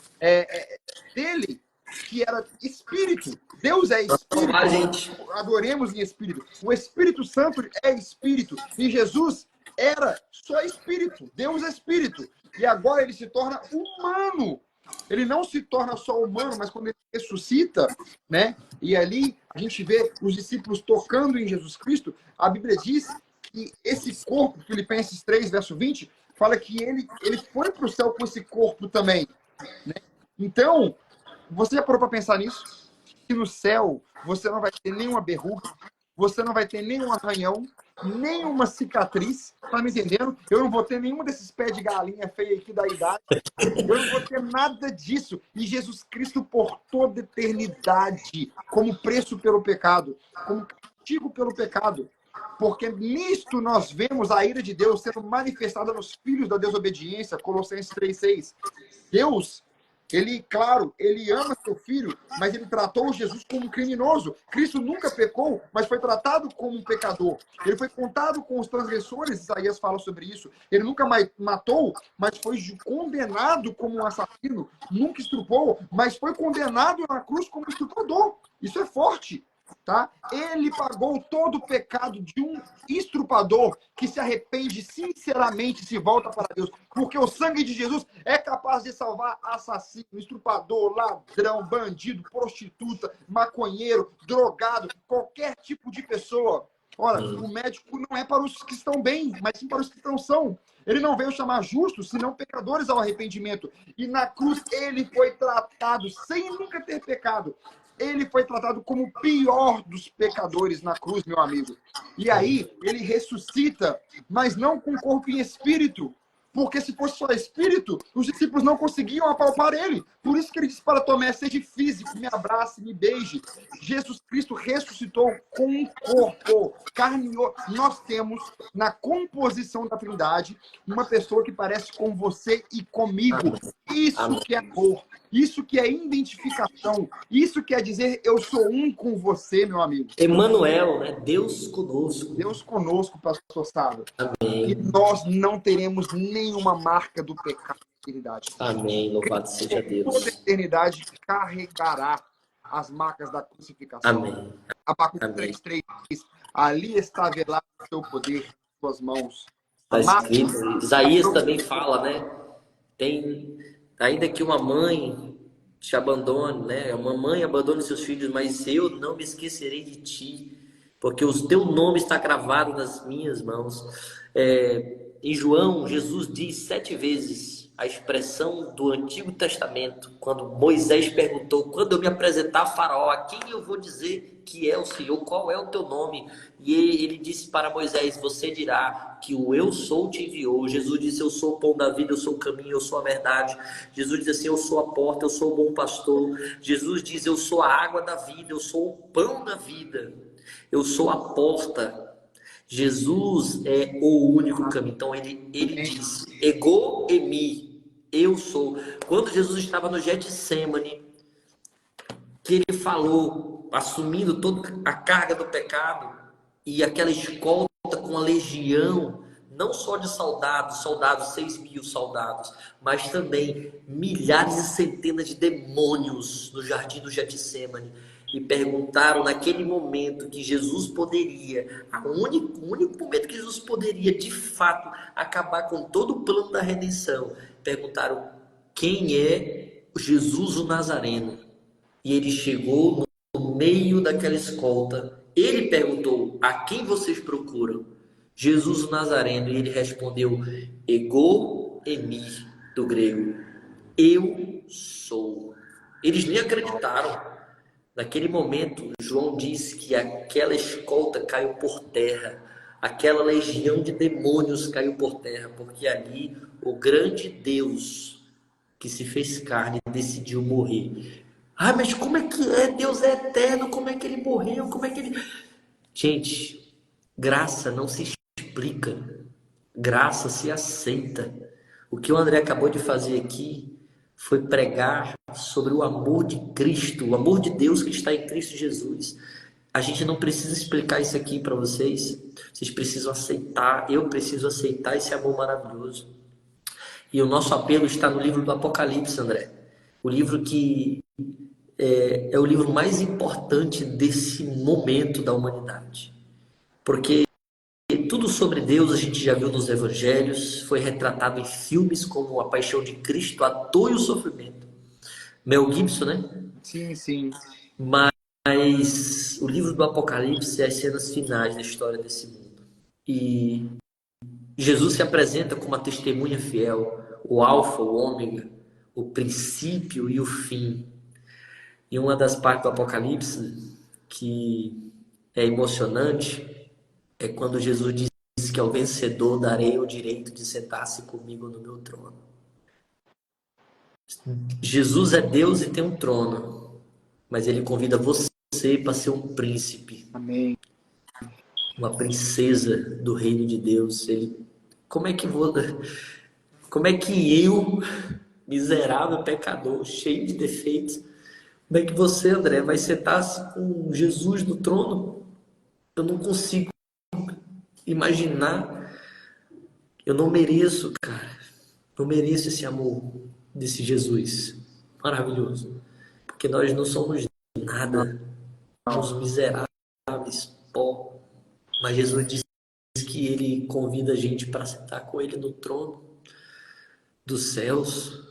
dele, que era espírito. Deus é espírito. Adoremos em espírito. O Espírito Santo é espírito. E Jesus era só espírito. Deus é espírito. E agora ele se torna humano. Ele não se torna só humano, mas quando ele ressuscita, né? E ali a gente vê os discípulos tocando em Jesus Cristo. A Bíblia diz que esse corpo, Filipenses 3, verso 20, fala que ele foi para o céu com esse corpo também, né? Então, você já parou para pensar nisso? Que no céu você não vai ter nenhuma verruga, você não vai ter nenhum arranhão, nenhuma cicatriz, tá me entendendo? Eu não vou ter nenhum desses pés de galinha feia aqui da idade. Eu não vou ter nada disso. E Jesus Cristo, por toda eternidade, como preço pelo pecado, como castigo pelo pecado. Porque nisto nós vemos a ira de Deus sendo manifestada nos filhos da desobediência, Colossenses 3,6. Deus, ele ama seu filho, mas ele tratou Jesus como um criminoso. Cristo nunca pecou, mas foi tratado como um pecador. Ele foi contado com os transgressores, Isaías fala sobre isso. Ele nunca matou, mas foi condenado como um assassino. Nunca estrupou, mas foi condenado na cruz como estuprador. Isso é forte. Tá? Ele pagou todo o pecado de um estrupador que se arrepende sinceramente e se volta para Deus. Porque o sangue de Jesus é capaz de salvar assassino, estrupador, ladrão, bandido, prostituta, maconheiro, drogado, qualquer tipo de pessoa. Ora, o médico não é para os que estão bem, mas sim para os que não são. Ele não veio chamar justos, senão pecadores ao arrependimento. E na cruz ele foi tratado sem nunca ter pecado. Ele foi tratado como o pior dos pecadores na cruz, meu amigo. E aí, ele ressuscita, mas não com corpo e espírito. Porque se fosse só espírito, os discípulos não conseguiam apalpar ele. Por isso que ele disse para Tomé, seja físico, me abrace, me beije. Jesus Cristo ressuscitou com um corpo, carne. Nós temos, na composição da Trindade, uma pessoa que parece com você e comigo. Isso que é amor. Isso que é identificação. Isso quer dizer, eu sou um com você, meu amigo. Emmanuel, né? Deus conosco. Deus conosco, pastor Sado. Amém. E nós não teremos nenhuma marca do pecado na eternidade. Amém. Louvado seja Deus. Toda a eternidade carregará as marcas da crucificação. Amém. Abacuque 3:3 diz, ali está velado o seu poder, suas mãos. Está escrito. Isaías também fala, né? Ainda que uma mãe te abandone, né? Uma mãe abandone seus filhos, mas eu não me esquecerei de ti, porque o teu nome está gravado nas minhas mãos. Em João, Jesus diz 7 vezes a expressão do Antigo Testamento, quando Moisés perguntou, quando eu me apresentar a Faraó, a quem eu vou dizer que é o Senhor, qual é o teu nome? E ele disse para Moisés, você dirá que o eu sou te enviou. Jesus disse, eu sou o pão da vida, eu sou o caminho, eu sou a verdade. Jesus diz assim, eu sou a porta, eu sou o bom pastor. Jesus diz, eu sou a água da vida, eu sou o pão da vida, eu sou a porta. Jesus é o único caminho. Então ele disse, ego emi, eu sou. Quando Jesus estava no Getsemane, que ele falou, assumindo toda a carga do pecado, e aquela escolta com a legião, não só de soldados, 6.000 soldados, mas também milhares e centenas de demônios no jardim do Getsemane, e perguntaram naquele momento que Jesus poderia, o único momento que Jesus poderia de fato acabar com todo o plano da redenção, perguntaram quem é Jesus o Nazareno. E ele chegou no meio daquela escolta. Ele perguntou: a quem vocês procuram? Jesus o Nazareno. E ele respondeu: ego emi, do grego. Eu sou. Eles nem acreditaram. Naquele momento, João disse que aquela escolta caiu por terra. Aquela legião de demônios caiu por terra. Porque ali o grande Deus que se fez carne decidiu morrer. Ah, mas como é que é? Deus é eterno, como é que ele morreu? Como é que ele... Gente, graça não se explica. Graça se aceita. O que o André acabou de fazer aqui foi pregar sobre o amor de Cristo, o amor de Deus que está em Cristo Jesus. A gente não precisa explicar isso aqui para vocês. Vocês precisam aceitar, eu preciso aceitar esse amor maravilhoso. E o nosso apelo está no livro do Apocalipse, André. O livro que é o livro mais importante desse momento da humanidade. Porque tudo sobre Deus a gente já viu nos evangelhos, foi retratado em filmes como A Paixão de Cristo, A Dor e o Sofrimento. Mel Gibson, né? Sim, sim. Mas o livro do Apocalipse é as cenas finais da história desse mundo. E Jesus se apresenta como a testemunha fiel, o alfa, o ômega, o princípio e o fim. E uma das partes do Apocalipse que é emocionante é quando Jesus diz que ao vencedor darei o direito de sentar-se comigo no meu trono. Jesus é Deus e tem um trono, mas ele convida você para ser um príncipe. Amém. Uma princesa do reino de Deus. Como é que eu, miserável pecador, cheio de defeitos, como é que você, André, vai sentar-se com Jesus no trono? Eu não consigo imaginar. Eu não mereço, cara. Não mereço esse amor desse Jesus maravilhoso. Porque nós não somos nada. Somos miseráveis, pó. Mas Jesus diz que ele convida a gente para sentar com ele no trono dos céus.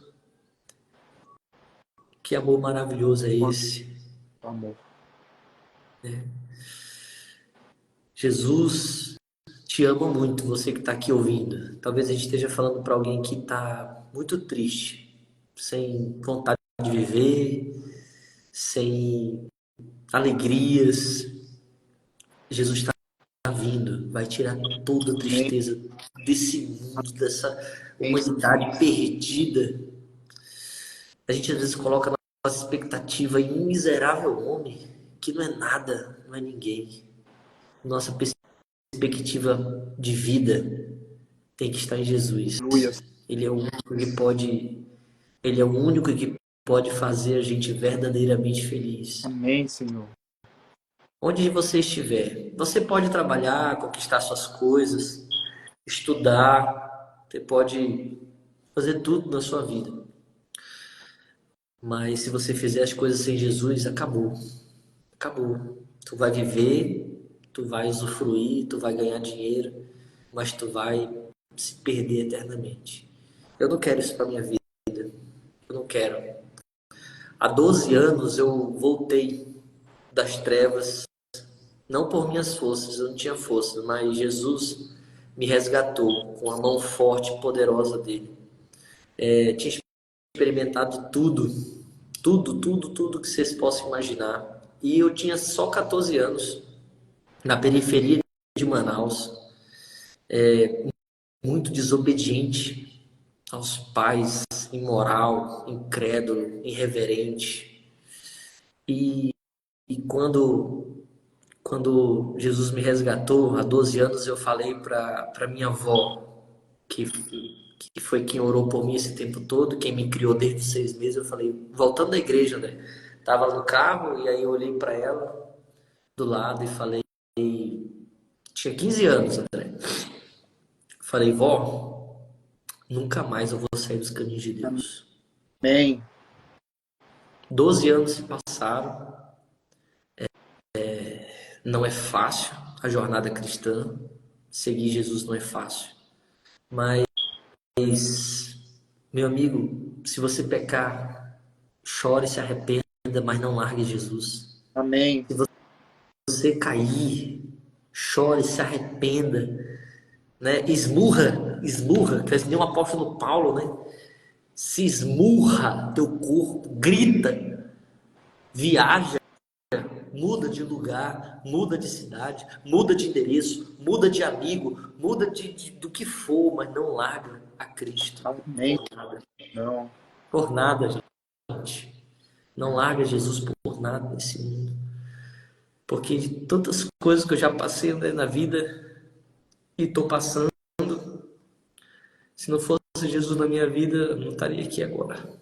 Que amor maravilhoso é esse? Amor. Jesus te ama muito, você que está aqui ouvindo. Talvez a gente esteja falando para alguém que está muito triste, sem vontade de viver, sem alegrias. Jesus está vindo, vai tirar toda a tristeza desse mundo, dessa humanidade perdida. A gente às vezes coloca a nossa expectativa em um miserável homem que não é nada, não é ninguém. Nossa perspectiva de vida tem que estar em Jesus. Ele é o único que pode, ele é o único que pode fazer a gente verdadeiramente feliz. Amém, Senhor. Onde você estiver, você pode trabalhar, conquistar suas coisas, estudar, você pode fazer tudo na sua vida. Mas se você fizer as coisas sem Jesus, acabou. Acabou. Tu vai viver, tu vai usufruir, tu vai ganhar dinheiro, mas tu vai se perder eternamente. Eu não quero isso para minha vida. Eu não quero. Há 12 anos eu voltei das trevas, não por minhas forças, eu não tinha força, mas Jesus me resgatou com a mão forte e poderosa dele. Tinha experimentado tudo que vocês possam imaginar. E eu tinha só 14 anos, na periferia de Manaus, muito desobediente aos pais, imoral, incrédulo, irreverente. E quando quando Jesus me resgatou, há 12 anos, eu falei para minha avó, que foi quem orou por mim esse tempo todo, quem me criou desde os 6 meses, eu falei, voltando da igreja, né? Tava no carro e aí eu olhei para ela do lado e falei, tinha 15 anos, André. Falei, vó, nunca mais eu vou sair dos caminhos de Deus. Amém. 12 anos se passaram, não é fácil a jornada cristã, seguir Jesus não é fácil, mas, meu amigo, se você pecar, chore, se arrependa, mas não largue Jesus. Amém. Se você cair, chore, se arrependa, né? Esmurra, que nem o apóstolo Paulo, né? Se esmurra teu corpo, grita, viaja, muda de lugar, muda de cidade, muda de endereço, muda de amigo, muda do que for, mas não larga a Cristo. Amém. Por nada. Não. Por nada, gente. Não larga Jesus por nada nesse mundo. Porque de tantas coisas que eu já passei, né, na vida e estou passando, se não fosse Jesus na minha vida, eu não estaria aqui agora.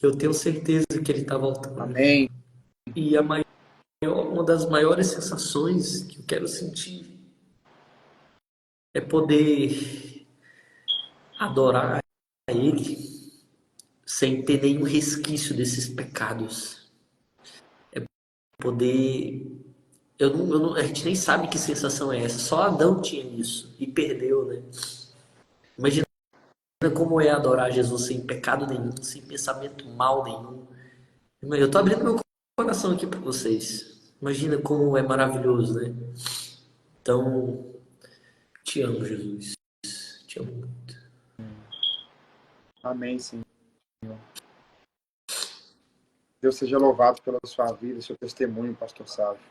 Eu tenho certeza que Ele está voltando. Amém. E uma das maiores sensações que eu quero sentir é poder adorar a Ele sem ter nenhum resquício desses pecados. É poder. A gente nem sabe que sensação é essa. Só Adão tinha isso e perdeu, né? Imagina como é adorar Jesus sem pecado nenhum, sem pensamento mal nenhum. Eu tô abrindo meu coração aqui para vocês. Imagina como é maravilhoso, né? Então, te amo, Jesus. Te amo muito. Amém, Senhor. Deus seja louvado pela sua vida, seu testemunho, pastor Sávio.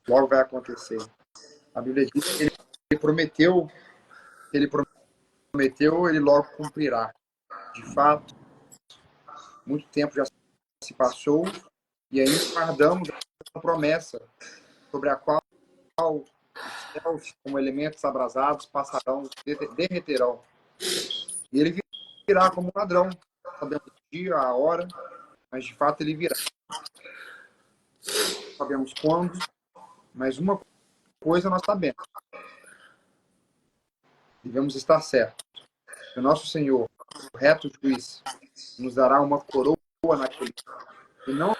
Logo vai acontecer. A Bíblia diz que ele prometeu, ele logo cumprirá. De fato, muito tempo já se passou e ainda guardamos a promessa sobre a qual os céus, como elementos abrasados, passarão, derreterão. E ele virá como um ladrão. Sabemos o dia, a hora, mas de fato ele virá. Não sabemos quando, mas uma coisa nós sabemos. Devemos estar certos. O nosso Senhor, o reto juiz, nos dará uma coroa naquele dia. E não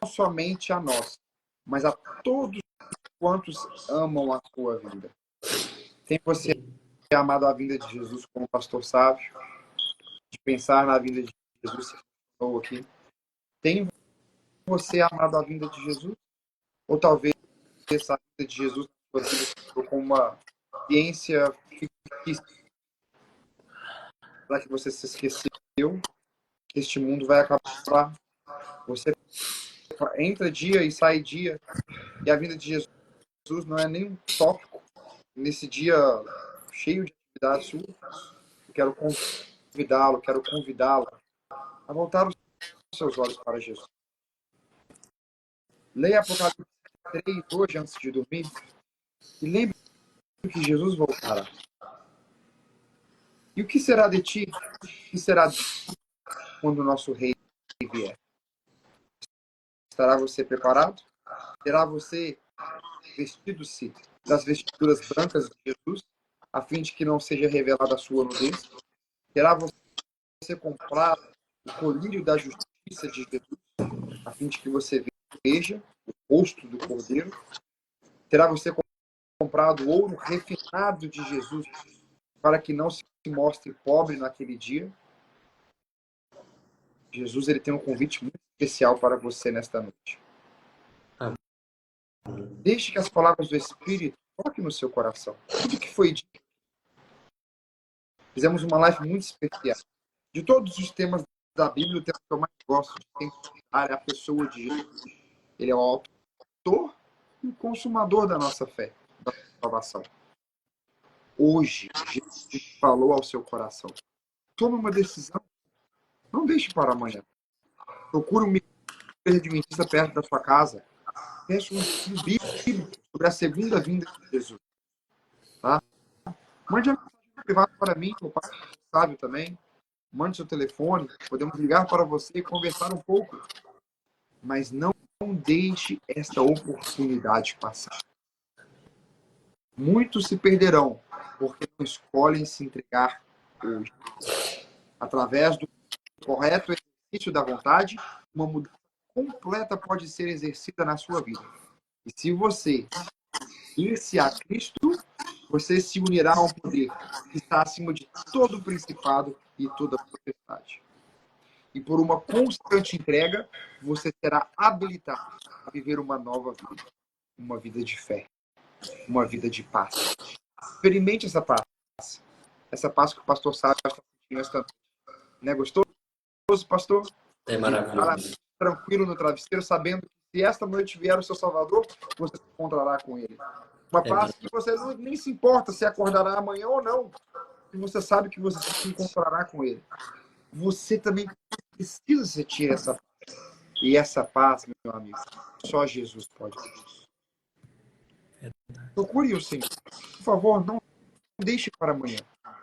somente a nós, mas a todos quantos amam a sua vida. Tem você amado a vinda de Jesus como pastor Sávio? De pensar na vinda de Jesus, se falou aqui. Tem você amado a vinda de Jesus? Ou talvez essa vinda de Jesus na sua vida como uma ciência fictícia, para que você se esqueceu que este mundo vai acabar. Você entra dia e sai dia, e a vinda de Jesus não é nem um tópico nesse dia cheio de atividades suas. Eu quero convidá-la a voltar os seus olhos para Jesus. Leia Apocalipse 3 hoje antes de dormir e lembre que Jesus voltará. E o que será de ti? O que será de ti quando o nosso rei vier? Estará você preparado? Terá você vestido-se das vestiduras brancas de Jesus, a fim de que não seja revelada a sua nudez? Terá você comprado o colírio da justiça de Jesus, a fim de que você veja o rosto do Cordeiro? Terá você comprado o ouro refinado de Jesus, para que não se mostre pobre naquele dia? Jesus, ele tem um convite muito especial para você nesta noite. Deixe que as palavras do Espírito toquem no seu coração. Tudo que foi dito. Fizemos uma live muito especial. De todos os temas da Bíblia, o tema que eu mais gosto de tentar é a pessoa de Jesus. Ele é o autor e o consumador da nossa fé, da salvação. Hoje, Jesus falou ao seu coração. Tome uma decisão. Não deixe para amanhã. Procure um igreja adventista perto da sua casa. Peça um estudo bíblico sobre a segunda vinda de Jesus. Tá? Mande uma mensagem privada para mim, meu pai sábio também. Mande seu telefone, podemos ligar para você e conversar um pouco. Mas não deixe esta oportunidade passar. Muitos se perderão porque não escolhem se entregar hoje. Através do correto exercício da vontade, uma mudança completa pode ser exercida na sua vida. E se você unir-se a Cristo, você se unirá a um poder que está acima de todo o principado e toda a potestade. E por uma constante entrega, você será habilitado a viver uma nova vida. Uma vida de fé. Uma vida de paz. Experimente essa paz. Essa paz que o pastor Sábio está sentindo esta noite. Não é gostoso, pastor? É maravilhoso. Tranquilo no travesseiro, sabendo que se esta noite vier o seu Salvador, você se encontrará com ele. Uma paz que você nem se importa se acordará amanhã ou não. E você sabe que você se encontrará com ele. Você também precisa sentir essa paz. E essa paz, meu amigo, só Jesus pode dar. Procure o Senhor. Por favor, não deixe para amanhã.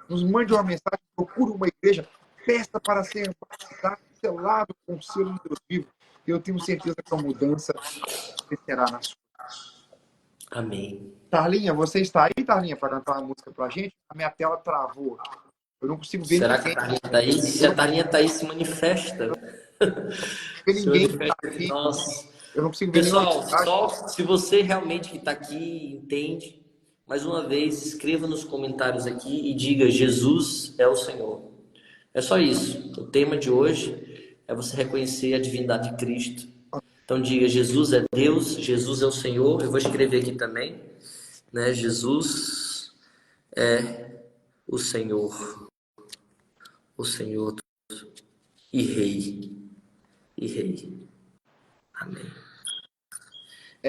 Nos mande uma mensagem, procure uma igreja, peça para ser batizado, selado com o selo de Deus vivo. E eu tenho certeza que a mudança acontecerá na sua. Amém. Tarlinha, você está aí, Tarlinha, para cantar uma música para a gente? A minha tela travou. Eu não consigo ver Será ninguém. que a Tarlinha está aí? Se a Tarlinha está aí, se manifesta. Ninguém tá aqui. Nossa. Eu não consigo ver nenhuma Pessoal, mensagem. só se você realmente que está aqui entende, mais uma vez, escreva nos comentários aqui e diga: Jesus é o Senhor. É só isso. O tema de hoje é você reconhecer a divindade de Cristo. Então diga: Jesus é Deus, Jesus é o Senhor. Eu vou escrever aqui também, né? Jesus é o Senhor e Rei. Amém.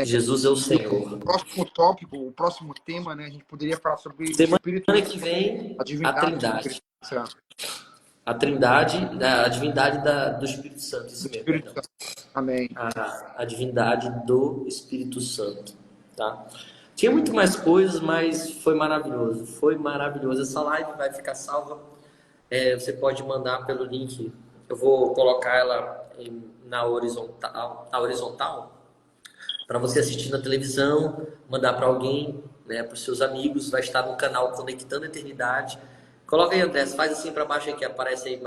Jesus é o Senhor. O próximo tópico, o próximo tema, né? A gente poderia falar sobre o Semana Espírito, que vem, a a divindade do Trindade. Espírito Santo. A Trindade, a divindade do Espírito Santo. Isso Do mesmo, Espírito perdão. Santo. Amém. A divindade do Espírito Santo, tá? Tinha muito mais coisas, mas foi maravilhoso. Foi maravilhoso. Essa live vai ficar salva. Você pode mandar pelo link. Eu vou colocar ela na horizontal, para você assistir na televisão, mandar para alguém, né, para os seus amigos. Vai estar no canal Conectando a Eternidade. Coloca aí, André, faz assim para baixo aqui, aparece aí,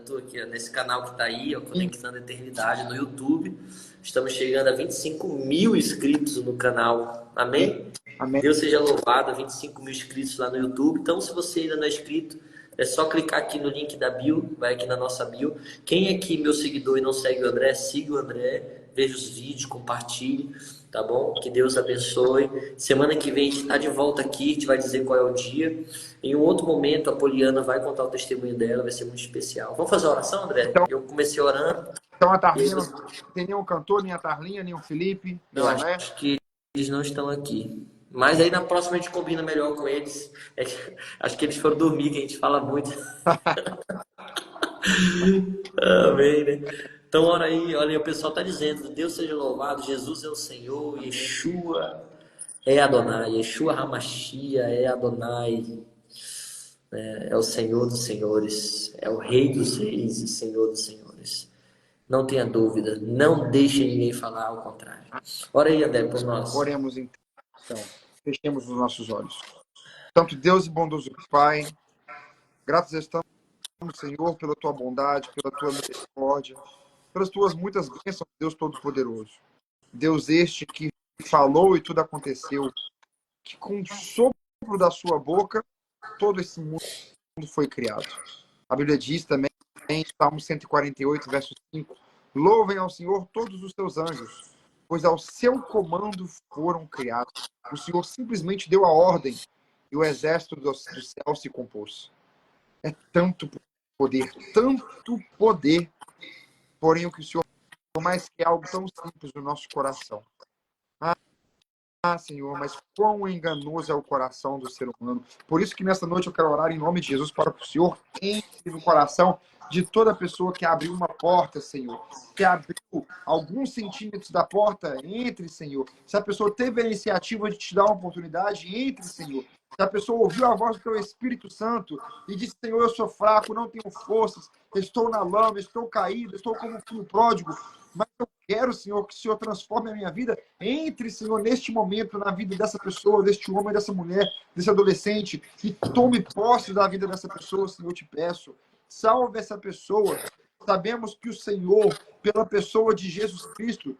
tu aqui, ó, nesse canal que tá aí, ó, Conectando a Eternidade no YouTube. Estamos chegando a 25 mil inscritos no canal. Amém? Amém. Deus seja louvado, 25 mil inscritos lá no YouTube. Então, se você ainda não é inscrito, é só clicar aqui no link da bio, vai aqui na nossa bio. Quem é aqui meu seguidor e não segue o André, siga o André, veja os vídeos, compartilhe, tá bom? Que Deus abençoe. Semana que vem a gente está de volta aqui, a gente vai dizer qual é o dia. Em um outro momento, a Poliana vai contar o testemunho dela, vai ser muito especial. Vamos fazer a oração, André? Então, Eu comecei orando. a Tarlinha não tem nenhum cantor, nem a Tarlinha, nem o Felipe. Não, Eu né? acho que eles não estão aqui. Mas aí na próxima a gente combina melhor com eles. Acho que eles foram dormir, que a gente fala muito. Amém, né? Então, ora aí, olha aí, o pessoal está dizendo: Deus seja louvado, Jesus é o Senhor, Yeshua é Adonai, Yeshua Hamashia é Adonai, é o Senhor dos Senhores, é o Rei dos Reis e Senhor dos Senhores. Não tenha dúvida, não deixe ninguém falar ao contrário. Ora aí, André, por nós. Oremos então. Fechemos os nossos olhos. Santo Deus e bondoso Pai, gratos estamos, Senhor, pela tua bondade, pela tua misericórdia, pelas tuas muitas bênçãos, Deus Todo-Poderoso. Deus este que falou e tudo aconteceu, que com o sopro da sua boca, todo esse mundo foi criado. A Bíblia diz também, em Salmo 148, verso 5, louvem ao Senhor todos os seus anjos, pois ao seu comando foram criados. O Senhor simplesmente deu a ordem e o exército do céu se compôs. É tanto poder, porém o que o Senhor mais quer é algo tão simples no nosso coração. Senhor, mas quão enganoso é o coração do ser humano. Por isso que nessa noite eu quero orar em nome de Jesus para que o Senhor entre no coração de toda pessoa que abriu uma porta, Senhor. Que abriu alguns centímetros da porta, entre, Senhor. Se a pessoa teve a iniciativa de te dar uma oportunidade, entre, Senhor. Se a pessoa ouviu a voz do teu Espírito Santo e disse, Senhor, eu sou fraco, não tenho forças, estou na lama, estou caído, estou como um filho pródigo, mas eu quero, Senhor, que o Senhor transforme a minha vida. Entre, Senhor, neste momento, na vida dessa pessoa, deste homem, dessa mulher, desse adolescente, e tome posse da vida dessa pessoa, Senhor, eu te peço. Salve essa pessoa. Sabemos que o Senhor, pela pessoa de Jesus Cristo,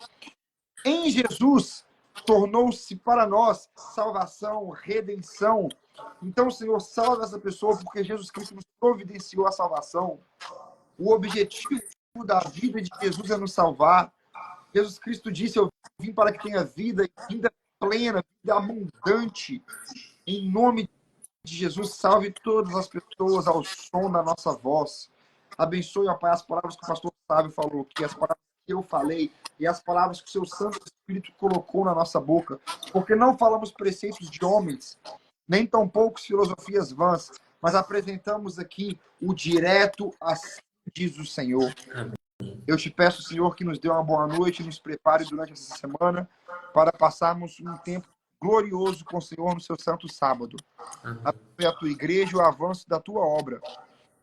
em Jesus, tornou-se para nós salvação, redenção. Então, Senhor, salve essa pessoa, porque Jesus Cristo nos providenciou a salvação. O objetivo da vida de Jesus é nos salvar. Jesus Cristo disse, eu vim para que tenha vida, vida plena, vida abundante. Em nome de Jesus, salve todas as pessoas ao som da nossa voz. Abençoe, ó Pai, as palavras que o pastor Sábio falou, que as palavras que eu falei e as palavras que o seu Santo Espírito colocou na nossa boca. Porque não falamos preceitos de homens, nem tampouco filosofias vãs, mas apresentamos aqui o direto assim diz o Senhor. Eu te peço, Senhor, que nos dê uma boa noite, nos prepare durante essa semana para passarmos um tempo glorioso com o Senhor no seu santo sábado. Abençoe a tua igreja e o avanço da tua obra.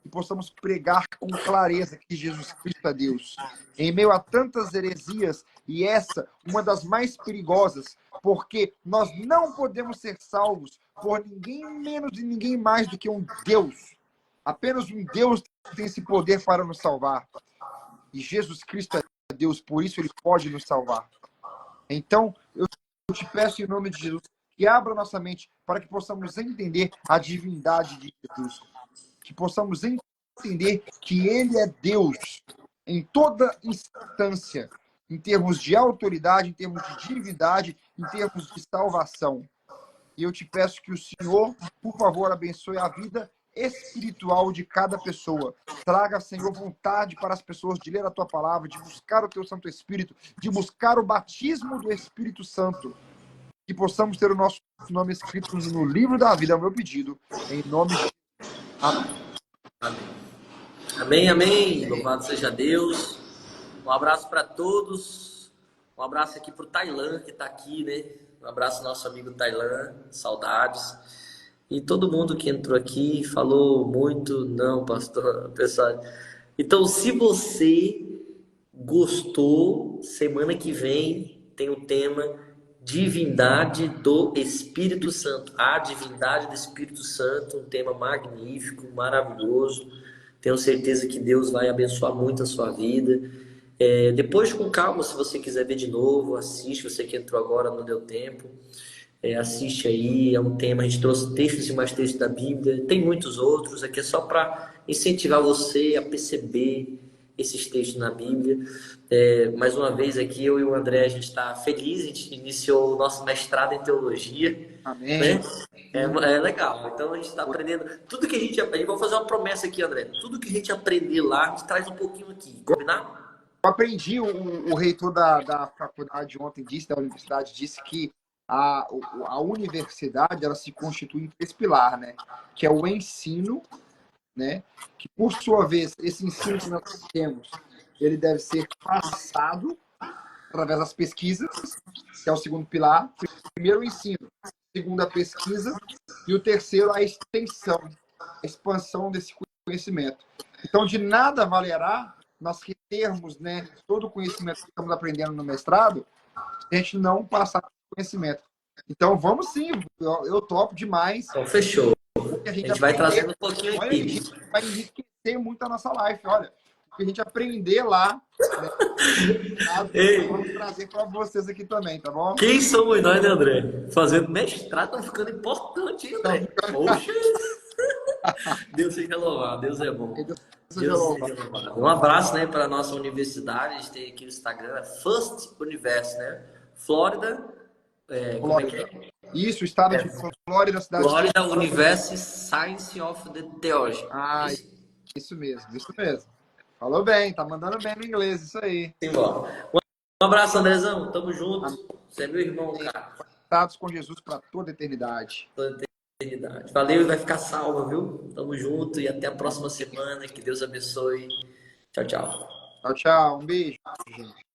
E possamos pregar com clareza que Jesus Cristo é Deus. Em meio a tantas heresias, e essa, uma das mais perigosas, porque nós não podemos ser salvos por ninguém menos e ninguém mais do que um Deus. Apenas um Deus tem esse poder para nos salvar. E Jesus Cristo é Deus, por isso ele pode nos salvar. Então, eu te peço em nome de Jesus, que abra nossa mente para que possamos entender a divindade de Jesus. Que possamos entender que ele é Deus em toda instância, em termos de autoridade, em termos de divindade, em termos de salvação. E eu te peço que o Senhor, por favor, abençoe a vida espiritual de cada pessoa. Traga, Senhor, vontade para as pessoas de ler a tua palavra, de buscar o teu Santo Espírito, de buscar o batismo do Espírito Santo. Que possamos ter o nosso nome escrito no livro da vida, é o meu pedido. Em nome de Amém. Amém, amém. Louvado seja Deus. Um abraço para todos. Um abraço aqui para o Tailan, que está aqui, né? Um abraço ao nosso amigo Tailan. Saudades. E todo mundo que entrou aqui falou muito. Não, pastor, pessoal. Então, se você gostou, semana que vem tem o tema Divindade do Espírito Santo. A divindade do Espírito Santo, um tema magnífico, maravilhoso. Tenho certeza que Deus vai abençoar muito a sua vida. Depois, com calma, se você quiser ver de novo, assiste. Você que entrou agora, não deu tempo. Assiste aí, é um tema. A gente trouxe textos e mais textos da Bíblia. Tem muitos outros. Aqui é só para incentivar você a perceber esses textos na Bíblia. Mais uma vez aqui, eu e o André, a gente está feliz. A gente iniciou o nosso mestrado em teologia. Amém. Né? É legal. Então a gente está aprendendo. Tudo que a gente vai fazer uma promessa aqui, André. Tudo que a gente aprender lá, a gente traz um pouquinho aqui. Combinar? Eu aprendi, o reitor da faculdade ontem disse, da universidade, disse que a universidade ela se constitui em 3 pilares, né? Que é o ensino, né? Que por sua vez, esse ensino que nós temos, ele deve ser passado através das pesquisas, que é o segundo pilar. Primeiro, o ensino. Segundo, a pesquisa. E o terceiro, a extensão, a expansão desse conhecimento. Então, de nada valerá nós retermos, né, todo o conhecimento que estamos aprendendo no mestrado, se a gente não passar conhecimento. Então, vamos sim, eu topo demais. Então, fechou. A gente vai trazendo um pouquinho aqui. A gente vai enriquecer muito a nossa live, olha. O que a gente aprender lá, né, vamos trazer para vocês aqui também, tá bom? Quem somos nós, né, André? Fazendo mestrado, tá ficando importante, hein, André? Poxa! Deus seja louvado, Deus é bom. Deus seja louvado. Um abraço, né, para a nossa universidade. A gente tem aqui no Instagram, First Universe, né? Flórida. Como é que é? Isso, o estado de Flórida, cidade Flórida University Science of the Theology. Isso mesmo. Falou bem, tá mandando bem no inglês, isso aí. Simbora. Um abraço, Andrezão. Tamo junto. Você é meu irmão, cara. conectados com Jesus para toda a eternidade. Toda eternidade. Valeu e vai ficar salva, viu? Tamo junto e até a próxima semana. Que Deus abençoe. Tchau, tchau. Tchau, tchau. Um beijo, gente.